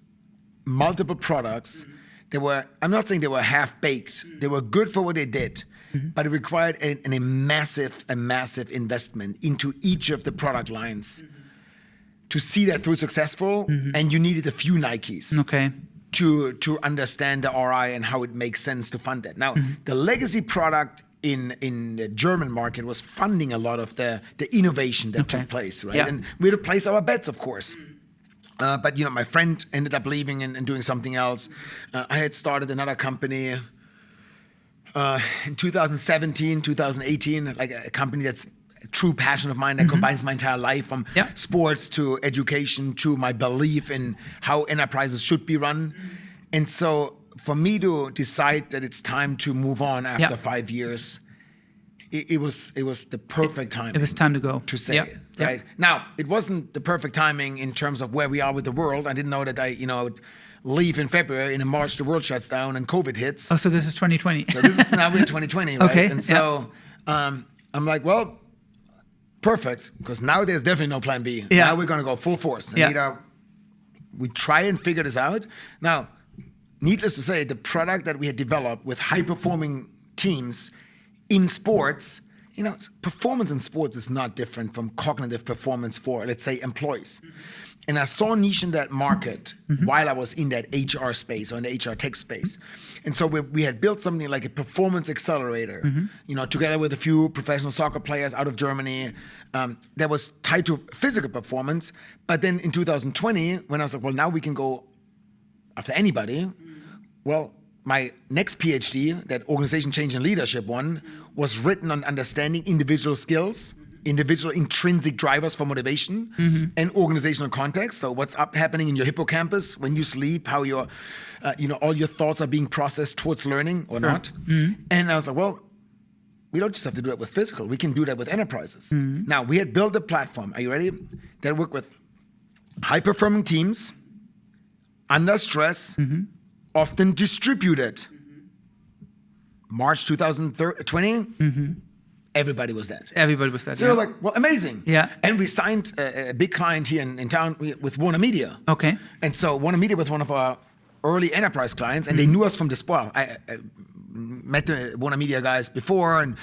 multiple products. I'm not saying they were half baked. They were good for what they did. But it required a massive investment into each of the product lines to see that through successful. And you needed a few Nikes to understand the ROI and how it makes sense to fund that. Now, the legacy product in the German market was funding a lot of the innovation that took place, right? Yeah. And we had to place our bets, of course. But my friend ended up leaving and doing something else. I had started another company in 2017, 2018, like a company that's a true passion of mine that combines my entire life, from sports to education to my belief in how enterprises should be run. And so for me to decide that it's time to move on after 5 years, it was the perfect time. It was time to go. To say it, right? Now, it wasn't the perfect timing in terms of where we are with the world. I didn't know that I would leave in February, and in March the world shuts down and COVID hits. Oh, so this is 2020. So this is now we're in 2020, right? Okay. And so I'm like, well, perfect, because now there's definitely no plan B. Yeah. Now we're going to go full force. And we try and figure this out. Now, needless to say, the product that we had developed with high-performing teams in sports, performance in sports is not different from cognitive performance for, let's say, employees. And I saw a niche in that market while I was in that HR space or in the HR tech space. And so we had built something like a performance accelerator, together with a few professional soccer players out of Germany that was tied to physical performance. But then in 2020, when I was like, well, now we can go after anybody. Well, my next PhD, that organization change and leadership one, was written on understanding individual skills, individual intrinsic drivers for motivation, and organizational context. So what's happening in your hippocampus when you sleep, how your, all your thoughts are being processed towards learning or not. And I was like, well, we don't just have to do that with physical. We can do that with enterprises. Now, we had built a platform, are you ready? That worked with high-performing teams, under stress, often distributed. March 2020, everybody was dead. Everybody was dead. So we're like, well, amazing. Yeah. And we signed a big client here in town with Warner Media. Okay. And so Warner Media was one of our early enterprise clients, and they knew us from the spot. I met the Warner Media guys before, and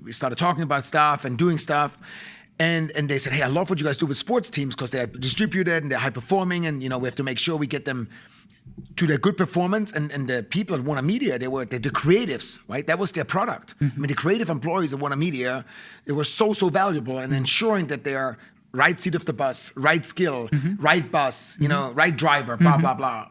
we started talking about stuff and doing stuff. And they said, hey, I love what you guys do with sports teams because they're distributed and they're high performing, and we have to make sure we get them to their good performance. And the people at Warner Media, they were the creatives, right? That was their product. I mean, the creative employees at Warner Media, they were so valuable in ensuring that they are right seat of the bus, right skill, right bus, right driver, blah, blah, blah.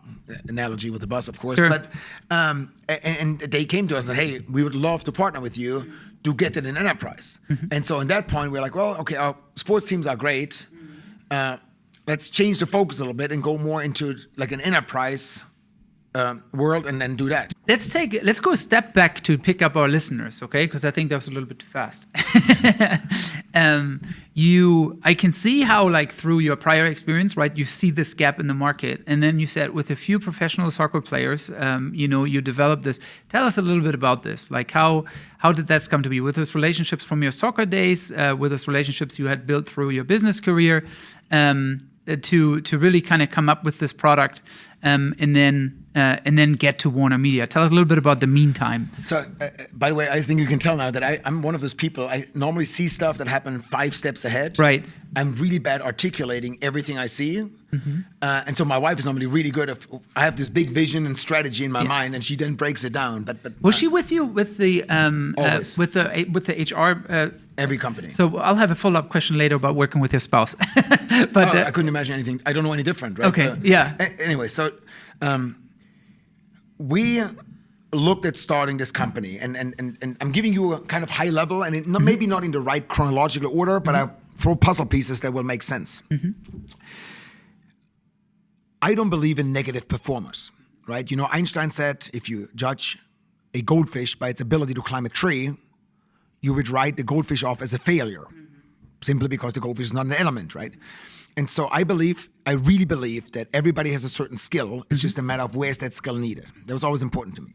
Analogy with the bus, of course. Sure. But and they came to us and said, hey, we would love to partner with you to get it in enterprise. And so in that point, we're like, well, okay, our sports teams are great. Let's change the focus a little bit and go more into like an enterprise world and then do that. Let's go a step back to pick up our listeners, okay? Because I think that was a little bit fast. I can see how, like, through your prior experience, right, you see this gap in the market, and then you said with a few professional soccer players, you developed this. Tell us a little bit about this. Like, how did that come to be? With those relationships from your soccer days, with those relationships you had built through your business career, to really kind of come up with this product, and then get to Warner Media. Tell us a little bit about the meantime. So, by the way, I think you can tell now that I'm one of those people. I normally see stuff that happen 5 steps ahead. Right. I'm really bad articulating everything I see. And so my wife is normally really good. I have this big vision and strategy in my mind, and she then breaks it down. But was she with you with the always with the HR? Every company. So I'll have a follow-up question later about working with your spouse. But I couldn't imagine anything. I don't know any different, right? Okay. So, yeah. Anyway, so we looked at starting this company, and I'm giving you a kind of high level, and maybe not in the right chronological order, but I throw puzzle pieces that will make sense. I don't believe in negative performers, right? Einstein said if you judge a goldfish by its ability to climb a tree, you would write the goldfish off as a failure, simply because the goldfish is not an element, right? And so I really believe that everybody has a certain skill. It's just a matter of where's that skill needed. That was always important to me.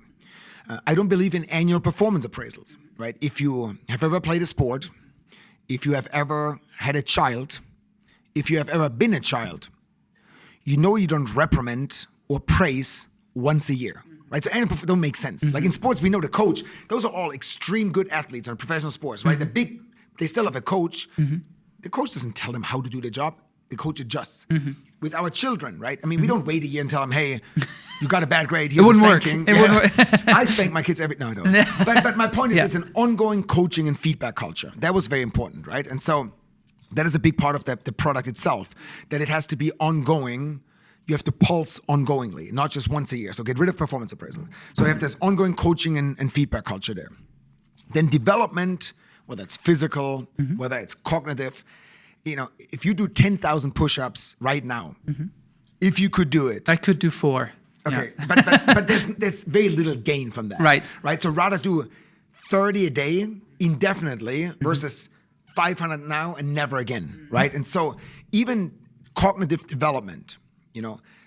I don't believe in annual performance appraisals, right? If you have ever played a sport, if you have ever had a child, if you have ever been a child, you don't reprimand or praise once a year, right? So annual don't make sense. Like in sports, we know the coach. Those are all extreme good athletes in professional sports, right? They still have a coach. The coach doesn't tell them how to do their job. The coach adjusts. With our children, right? I mean, we don't wait a year and tell them, hey, you got a bad grade, here's a spanking. It wouldn't work. I spank my kids no, I don't. But my point is, it's an ongoing coaching and feedback culture. That was very important, right? And so that is a big part of the product itself, that it has to be ongoing. You have to pulse ongoingly, not just once a year. So get rid of performance appraisal. So you have this ongoing coaching and feedback culture there. Then development, whether it's physical, whether it's cognitive, if you do 10,000 push-ups right now, if you could do it. I could do 4. Okay, yeah. but there's very little gain from that. Right. So rather do 30 a day indefinitely versus 500 now and never again, right? And so even cognitive development,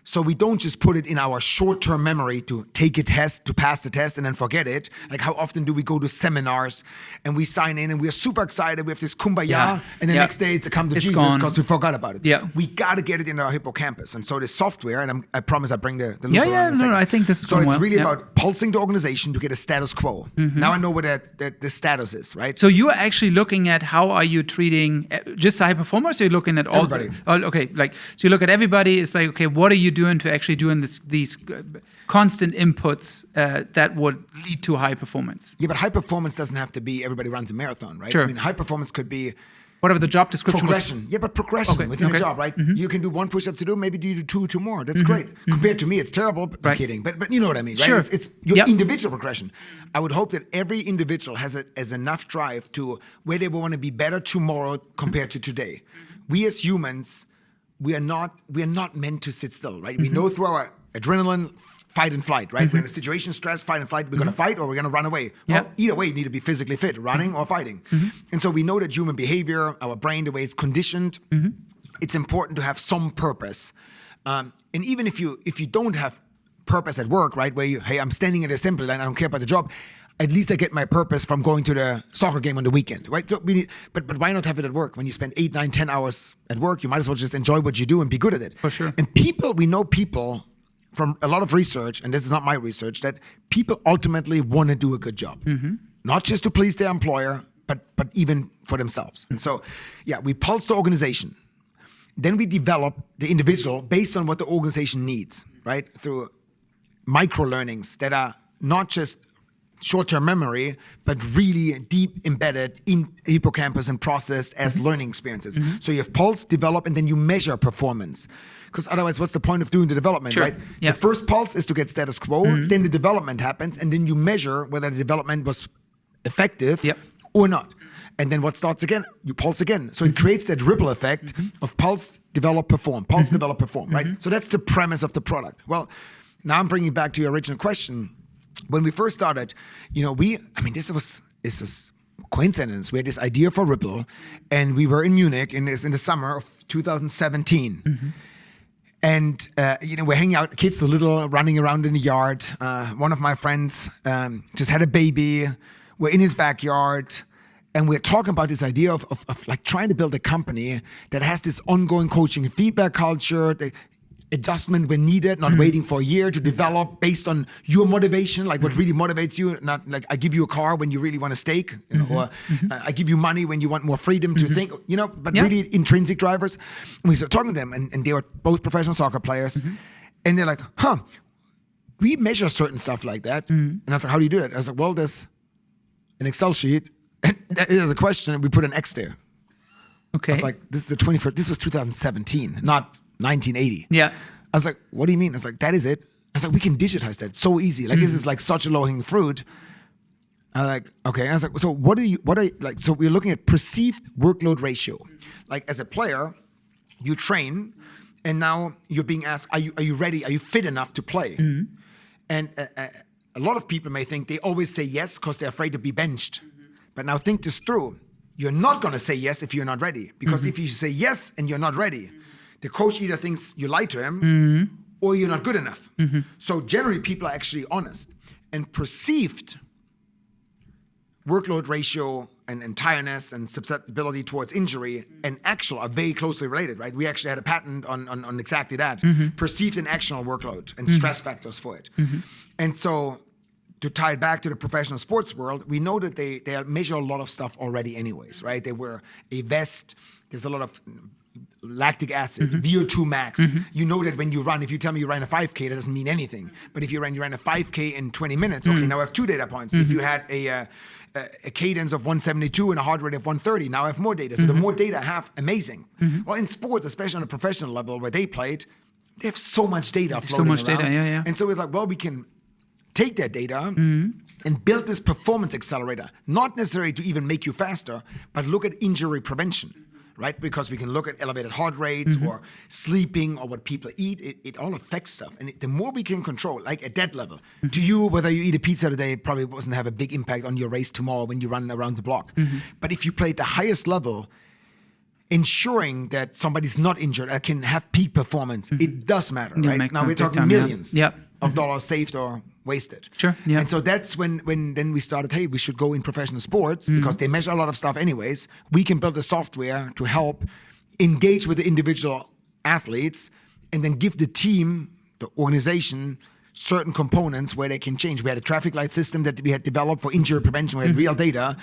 So we don't just put it in our short-term memory to take a test, to pass the test, and then forget it. Like how often do we go to seminars and we sign in and we're super excited, we have this kumbaya, and the next day it's a come to Jesus because we forgot about it. Yeah. We got to get it in our hippocampus. And so the software, and I promise I'll bring the loop I think this is so it's really about pulsing the organization to get a status quo. Now I know what the status is, right? So you're actually looking at how are you treating just high performers, or you're looking at all? Everybody. Okay, like, so you look at everybody, it's like, okay, what are you doing to actually doing these constant inputs that would lead to high performance? Yeah, but high performance doesn't have to be everybody runs a marathon, right? Sure. I mean, high performance could be whatever the job description progression. Yeah, but progression within a job, right? You can do 1 push-up to do, maybe you do 2 more. That's great. Compared to me, it's terrible, but I'm kidding. But you know what I mean, right? Sure. It's your individual progression. I would hope that every individual has enough drive to where they want to be better tomorrow compared to today. We as humans, we are not meant to sit still, right? We know through our adrenaline, fight and flight, right? We're in a situation, stress, fight and flight. We're going to fight or we're going to run away. Well, either way, you need to be physically fit, running or fighting. And so we know that human behavior, our brain, the way it's conditioned, it's important to have some purpose. And even if you don't have purpose at work, right? Where hey, I'm standing at the assembly line, I don't care about the job. At least I get my purpose from going to the soccer game on the weekend, right? So but why not have it at work? When you spend 8, 9, 10 hours at work, you might as well just enjoy what you do and be good at it. For sure. And we know people from a lot of research, and this is not my research, that people ultimately want to do a good job. Not just to please their employer, but even for themselves. And so, we pulse the organization. Then we develop the individual based on what the organization needs, right? Through micro-learnings that are not just short-term memory, but really deep embedded in hippocampus and processed as learning experiences. So you have pulse, develop, and then you measure performance. Because otherwise, what's the point of doing the development, right? The first pulse is to get status quo, then the development happens, and then you measure whether the development was effective or not. And then what starts again? You pulse again. So it creates that ripple effect of pulse, develop, perform, pulse, develop, perform, right? So that's the premise of the product. Well, now I'm bringing back to your original question. When we first started, this is coincidence. We had this idea for Ripple, and we were in Munich in the summer of 2017. And, we're hanging out, kids are little, running around in the yard. One of my friends just had a baby. We're in his backyard. And we're talking about this idea of like trying to build a company that has this ongoing coaching and feedback culture, the adjustment when needed, not waiting for a year to develop based on your motivation, like what really motivates you. Not like I give you a car when you really want a steak, or I give you money when you want more freedom to think, but really intrinsic drivers. And we started talking to them, and they were both professional soccer players. And they're like, we measure certain stuff like that. And I was like, how do you do that? I was like, well, there's an Excel sheet, and there's a question, and we put an X there. Okay. I was like, this is the 21st, this was 2017, not 1980. Yeah. I was like, what do you mean? I was like, that is it. I was like, we can digitize that so easy. Like, this is like such a low-hanging fruit. I was like, okay. I was like, so so we're looking at perceived workload ratio. Like as a player, you train, and now you're being asked, are you ready? Are you fit enough to play? And a lot of people may think they always say yes because they're afraid to be benched. But now think this through. You're not going to say yes if you're not ready. Because if you say yes and you're not ready, the coach either thinks you lied to him or you're not good enough. So generally, people are actually honest. And perceived workload ratio and tiredness and susceptibility towards injury and actual are very closely related, right? We actually had a patent on exactly that. Perceived and actual workload and stress factors for it. And so to tie it back to the professional sports world, we know that they measure a lot of stuff already anyways, right? They wear a vest. There's a lot of lactic acid, VO2 max. You know that when you run, if you tell me you ran a 5K, that doesn't mean anything. But if you ran a 5K in 20 minutes, okay, now I have 2 data points. If you had a cadence of 172 and a heart rate of 130, now I have more data. So the more data I have, amazing. Well, in sports, especially on a professional level where they played, they have so much data floating around. Data, And so it's like, well, we can take that data and build this performance accelerator, not necessarily to even make you faster, but look at injury prevention, right? Because we can look at elevated heart rates or sleeping or what people eat. It all affects stuff. And the more we can control, like at that level, to you, whether you eat a pizza today, probably doesn't have a big impact on your race tomorrow when you run around the block. But if you play at the highest level, ensuring that somebody's not injured and can have peak performance, it does matter, right? Now we're talking millions of dollars saved or wasted. Sure. Yeah. And so that's when then we started, hey, we should go in professional sports because they measure a lot of stuff anyways. We can build a software to help engage with the individual athletes and then give the team, the organization, certain components where they can change. We had a traffic light system that we had developed for injury prevention. We had real data,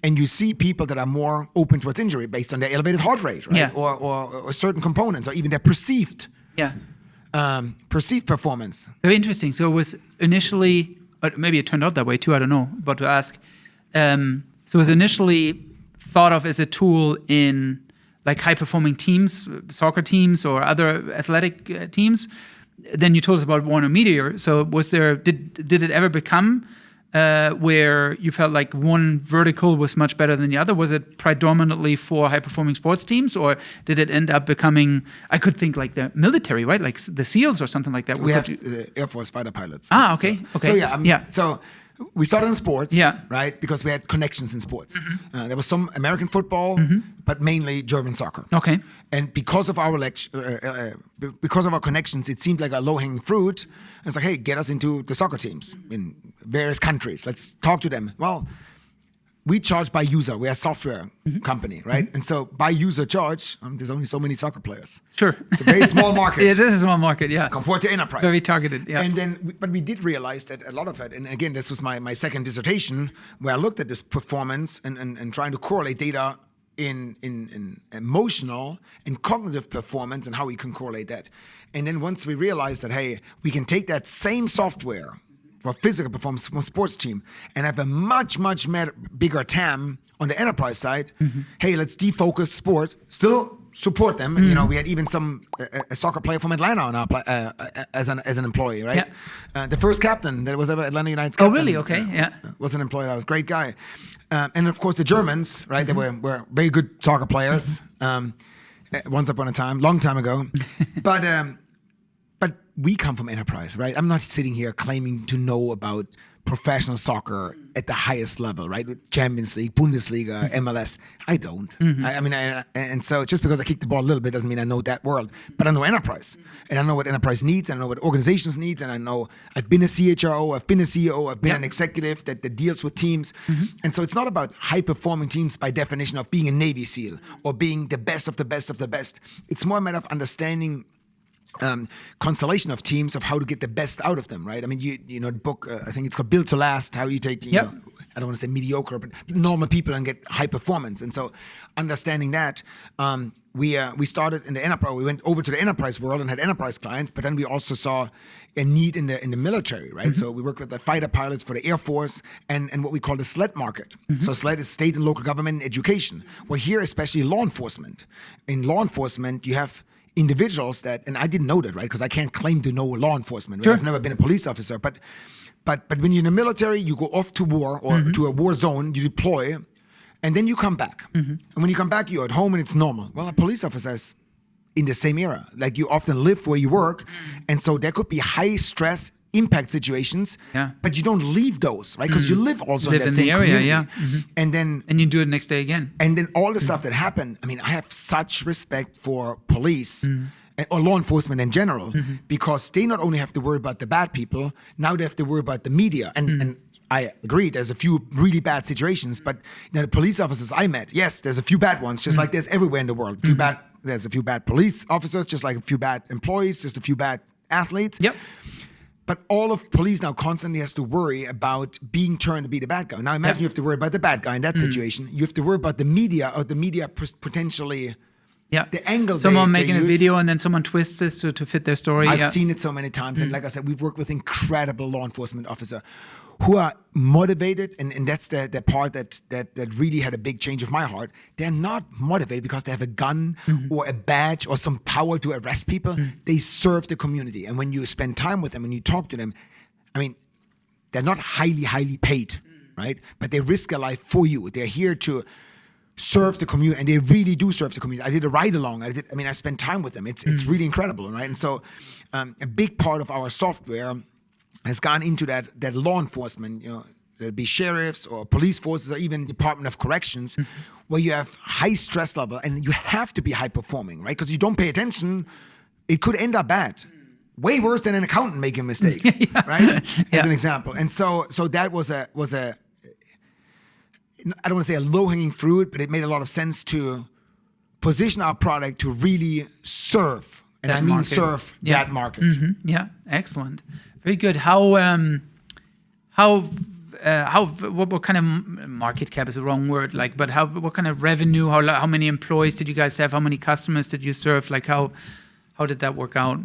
and you see people that are more open towards injury based on their elevated heart rate, right? Yeah. Or certain components, or even their perceived performance. Very interesting. So it was initially, maybe it turned out that way too, I don't know, but to ask. So it was initially thought of as a tool in like high-performing teams, soccer teams or other athletic teams. Then you told us about Warner Meteor. So was there? Did it ever become where you felt like one vertical was much better than the other? Was it predominantly for high-performing sports teams, or did it end up becoming? I could think like the military, right? Like the SEALs or something like that. We have the Air Force fighter pilots. Ah, okay, okay. So So we started in sports, right? Because we had connections in sports. There was some American football, but mainly German soccer. Okay. And because of our because of our connections, it seemed like a low-hanging fruit. It's like, hey, get us into the soccer teams in various countries. Let's talk to them. Well, we charge by user. We're a software company, right? And so by user charge, there's only so many soccer players. Sure. It's a very small market. Yeah, this is a small market, compared to enterprise. Very targeted, yeah. And then, but we did realize that a lot of it, and again, this was my second dissertation, where I looked at this performance and trying to correlate data in emotional and cognitive performance and how we can correlate that. And then once we realized that, hey, we can take that same software for physical performance from a sports team and have a much bigger TAM on the enterprise side. Hey, let's defocus sports, still support them. You know, we had even a soccer player from Atlanta on our as an employee, right? The first captain that was ever Atlanta United's captain. Oh, really? Okay, was an employee. That was a great guy. And of course the Germans, right? They were very good soccer players. Once upon a time, long time ago, but we come from enterprise, right? I'm not sitting here claiming to know about professional soccer at the highest level, right? Champions League, Bundesliga, MLS. I don't. I mean, and so just because I kick the ball a little bit doesn't mean I know that world. But I know enterprise, and I know what enterprise needs, and I know what organizations needs, and I know I've been a CHRO, I've been a CEO, I've been an executive that deals with teams. And so it's not about high-performing teams by definition of being a Navy SEAL or being the best of the best of the best. It's more a matter of understanding constellation of teams of how to get the best out of them, right? I mean, you know the book, I think it's called Built to Last, how you take, you know, I don't want to say mediocre, but normal people and get high performance. And so understanding that, we started in the enterprise, we went over to the enterprise world and had enterprise clients, but then we also saw a need in the military, right? So we worked with the fighter pilots for the Air Force and what we call the SLED market. So SLED is state and local government education. Well, here, especially law enforcement. In law enforcement, you have individuals that, and I didn't know that, right? Because I can't claim to know law enforcement. Right? I've never been a police officer, but when you're in the military, you go off to war or to a war zone, you deploy, and then you come back. And when you come back, you're at home and it's normal. Well, a police officer is in the same era. Like you often live where you work, and so there could be high stress impact situations, but you don't leave those, right? Because you live also in that same area, community. And you do it next day again. And then all the stuff that happened, I mean, I have such respect for police or law enforcement in general, because they not only have to worry about the bad people, now they have to worry about the media. And I agree, there's a few really bad situations, but you know, the police officers I met, yes, there's a few bad ones, just like there's everywhere in the world. There's a few bad police officers, just like a few bad employees, just a few bad athletes. But all of police now constantly has to worry about being turned to be the bad guy. Now imagine you have to worry about the bad guy in that situation. You have to worry about the media, or the media potentially, the angle someone making a video and then someone twists this to fit their story. I've seen it so many times. And like I said, we've worked with incredible law enforcement officers who are motivated, and that's the part that really had a big change of my heart. They're not motivated because they have a gun or a badge or some power to arrest people. They serve the community. And when you spend time with them and you talk to them, I mean, they're not highly paid, right? But they risk their life for you. They're here to serve the community, and they really do serve the community. I did a ride-along. I spent time with them. It's really incredible, right? And so a big part of our software has gone into that law enforcement, you know, there'd be sheriffs or police forces or even Department of Corrections, where you have high stress level and you have to be high performing, right? Because you don't pay attention, it could end up bad. Way worse than an accountant making a mistake, right? As an example. And so that was a I don't want to say a low-hanging fruit, but it made a lot of sense to position our product to really serve, and I mean serve that market. Yeah, excellent, very good. What kind of market cap is the wrong word, like, but what kind of revenue? How many employees did you guys have? How many customers did you serve? Like, how did that work out?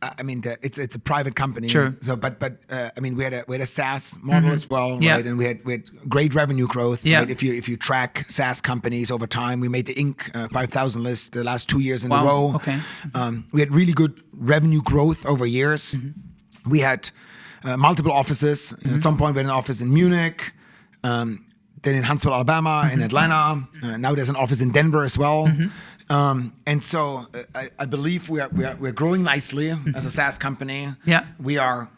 I mean, it's a private company. Sure. So, but I mean, we had a SaaS model as well, right? And we had great revenue growth. Yeah. Right? If you track SaaS companies over time, we made the Inc. 5,000 list the last 2 years in a row. Okay. We had really good revenue growth over years. We had multiple offices. At some point, we had an office in Munich, then in Huntsville, Alabama, in Atlanta. Now there's an office in Denver as well. And so I believe we're growing nicely as a SaaS company. Yeah. We are,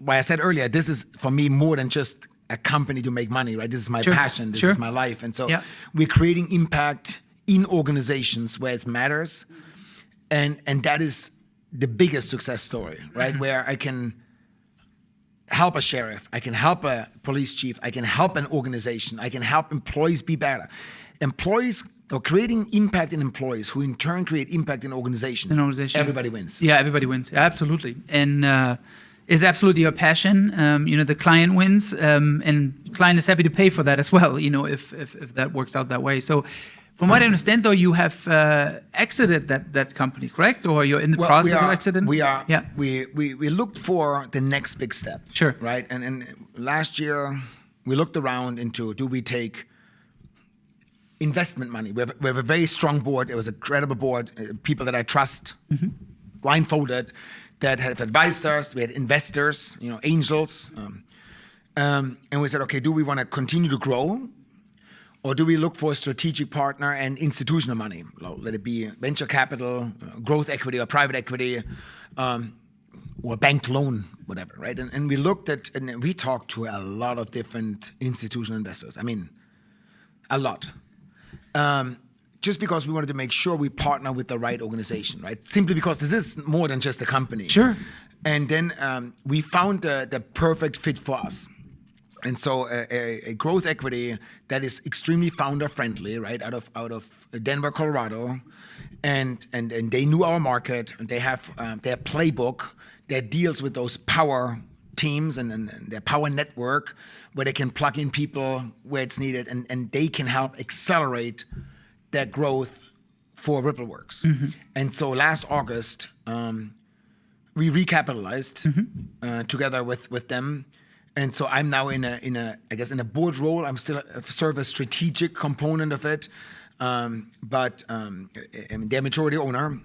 why I said earlier, this is for me more than just a company to make money, right? This is my passion, this is my life. And so we're creating impact in organizations where it matters. And that is the biggest success story, right? Where I can help a sheriff, I can help a police chief, I can help an organization, I can help employees be better. Employees, or creating impact in employees, who in turn create impact in organization. Everybody wins. Yeah, everybody wins. Absolutely. And it's absolutely your passion. The client wins, and client is happy to pay for that as well, if that works out that way. So from what I understand, though, you have exited that company, correct? Or you're in the process of exiting? We are. Yeah. We looked for the next big step. Sure. Right? And last year, we looked around into, do we take investment money? We have a very strong board. It was a credible board, people that I trust, blindfolded, that have advised us. We had investors, angels. And we said, okay, do we want to continue to grow? Or do we look for a strategic partner and institutional money? Let it be venture capital, growth equity, or private equity, or bank loan, whatever, right? And we looked at, and we talked to a lot of different institutional investors. I mean, a lot. Just because we wanted to make sure we partner with the right organization, right? Simply because this is more than just a company. Sure. And then we found the perfect fit for us. And so a growth equity that is extremely founder friendly, right? Out of Denver, Colorado, and they knew our market, and they have their playbook that deals with those power teams and their power network, where they can plug in people where it's needed, and they can help accelerate their growth for Rippleworx. And so last August, we recapitalized together with them. And so I'm now in a board role. I'm still serve a strategic component of it, but they're majority owner.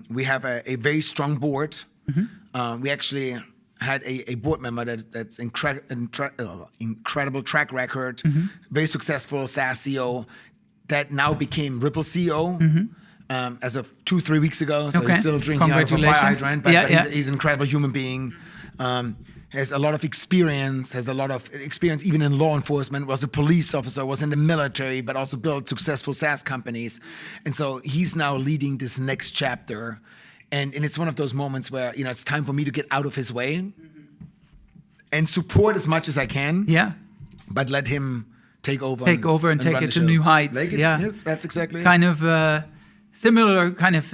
We have a very strong board. We actually had a board member that's incredible track record, very successful SaaS CEO that now became Ripple CEO as of 2-3 weeks ago. So he's still drinking out of a fire hydrant, but he's an incredible human being. Has a lot of experience, even in law enforcement, was a police officer, was in the military, but also built successful SaaS companies. And so he's now leading this next chapter. And it's one of those moments where, it's time for me to get out of his way and support as much as I can. Yeah. But let him take over and take it to new heights. Yes, that's exactly kind of similar kind of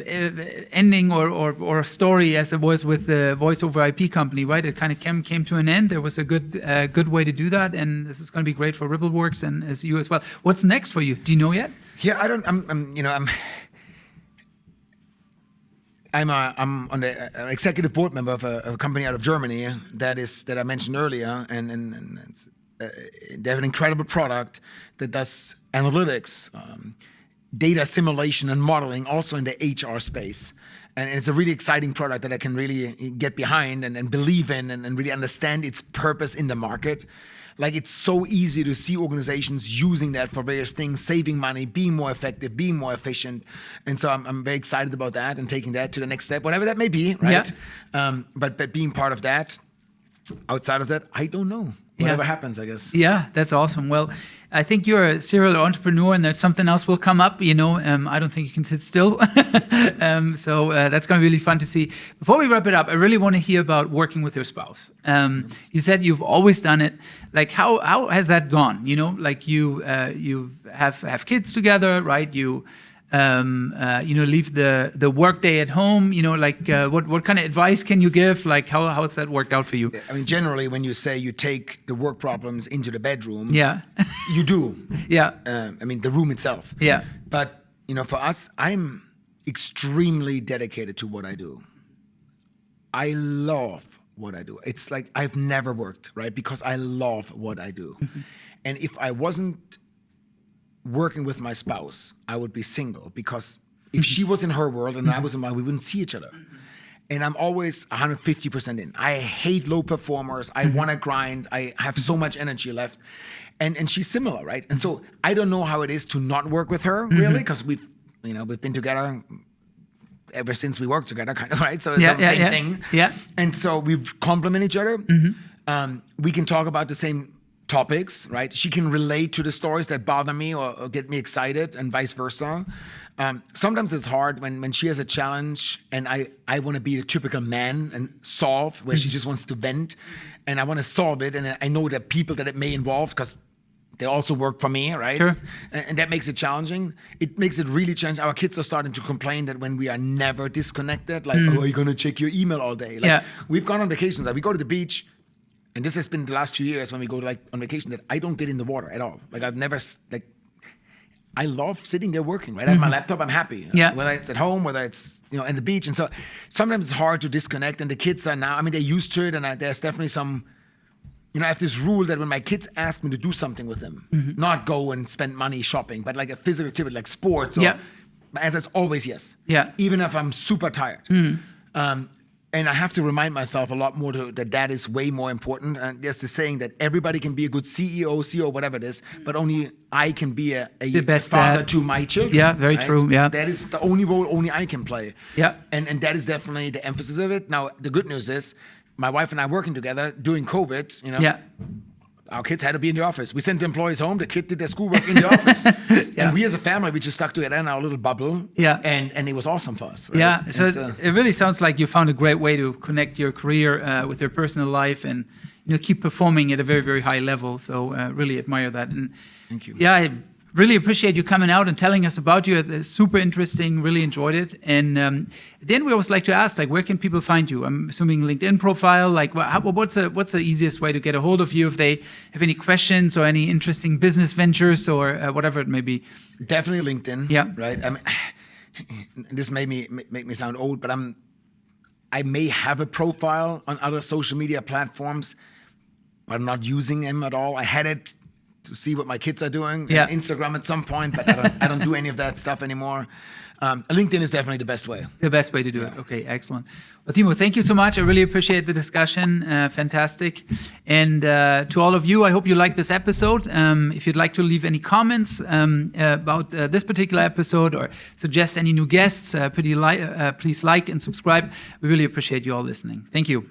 ending or story as it was with the voice over IP company, right? It kind of came to an end. There was a good way to do that, and this is going to be great for Rippleworx and as you as well. What's next for you? Do you know yet? Yeah, I don't. I'm on the executive board member of a company out of Germany that I mentioned earlier, and it's, they have an incredible product that does analytics. Data simulation and modeling also in the HR space. And it's a really exciting product that I can really get behind and believe in and really understand its purpose in the market. Like, it's so easy to see organizations using that for various things, saving money, being more effective, being more efficient. And so I'm very excited about that and taking that to the next step, whatever that may be, right? Yeah. But being part of that, outside of that, I don't know. whatever happens, I guess. Yeah, that's awesome. Well, I think you're a serial entrepreneur, and there's something else will come up. I don't think you can sit still. So that's going to be really fun to see. Before we wrap it up, I really want to hear about working with your spouse. You said you've always done it. Like, how has that gone? Like you have kids together, right? You leave the work day at home. What kind of advice can you give? Like, how has that worked out for you? I mean, generally, when you say you take the work problems into the bedroom, yeah, you do. Yeah. The room itself. Yeah. But for us, I'm extremely dedicated to what I do. I love what I do. It's like I've never worked, right? Because I love what I do. Mm-hmm. And if I wasn't working with my spouse, I would be single, because if she was in her world and I was in mine, we wouldn't see each other. And I'm always 150% in. I hate low performers. I want to grind. I have so much energy left. And she's similar, right? And so I don't know how it is to not work with her, really, because we've been together ever since we worked together, kind of, right? So it's the same thing. Yeah. And so we've complement each other. We can talk about the same topics, right? She can relate to the stories that bother me or get me excited, and vice versa. Sometimes it's hard when she has a challenge and I want to be the typical man and solve, where she just wants to vent, and I want to solve it, and I know the people that it may involve, because they also work for me, right? Sure. And that makes it challenging. It makes it really challenging. Our kids are starting to complain that when we are never disconnected, like, oh, are you going to check your email all day? Like, we've gone on vacations. Like, we go to the beach, and this has been the last few years when we go on vacation, that I don't get in the water at all. Like, I've never, I love sitting there working, right? I have my laptop, I'm happy. Yeah. Whether it's at home, whether it's, in the beach. And so sometimes it's hard to disconnect, and the kids are now, they're used to it, and there's definitely some, I have this rule that when my kids ask me to do something with them, not go and spend money shopping, but like a physical activity, like sports, or, my answer is always yes. Yeah. Even if I'm super tired. And I have to remind myself a lot more that is way more important. And there's the saying that everybody can be a good CEO, whatever it is, but only I can be a best father dad to my children. Yeah, very true. Yeah. That is the only role only I can play. Yeah. And that is definitely the emphasis of it. Now, the good news is, my wife and I working together during COVID, our kids had to be in the office. We sent the employees home. The kid did their schoolwork in the office. And we as a family, we just stuck together in our little bubble. Yeah. And it was awesome for us. Right? Yeah. So it really sounds like you found a great way to connect your career with your personal life, and keep performing at a very, very high level. So really admire that. And thank you. Yeah, I really appreciate you coming out and telling us about you. It's super interesting. Really enjoyed it. And then we always like to ask, like, where can people find you? I'm assuming LinkedIn profile. Like, what's the easiest way to get a hold of you if they have any questions or any interesting business ventures or whatever it may be? Definitely LinkedIn. Yeah. Right. This make me sound old, but I may have a profile on other social media platforms, but I'm not using them at all. I had it to see what my kids are doing on Instagram at some point, but I don't do any of that stuff anymore. LinkedIn is definitely the best way. The best way to do it. Okay, excellent. Well, Timo, thank you so much. I really appreciate the discussion. Fantastic. And to all of you, I hope you liked this episode. If you'd like to leave any comments about this particular episode or suggest any new guests, please like and subscribe. We really appreciate you all listening. Thank you.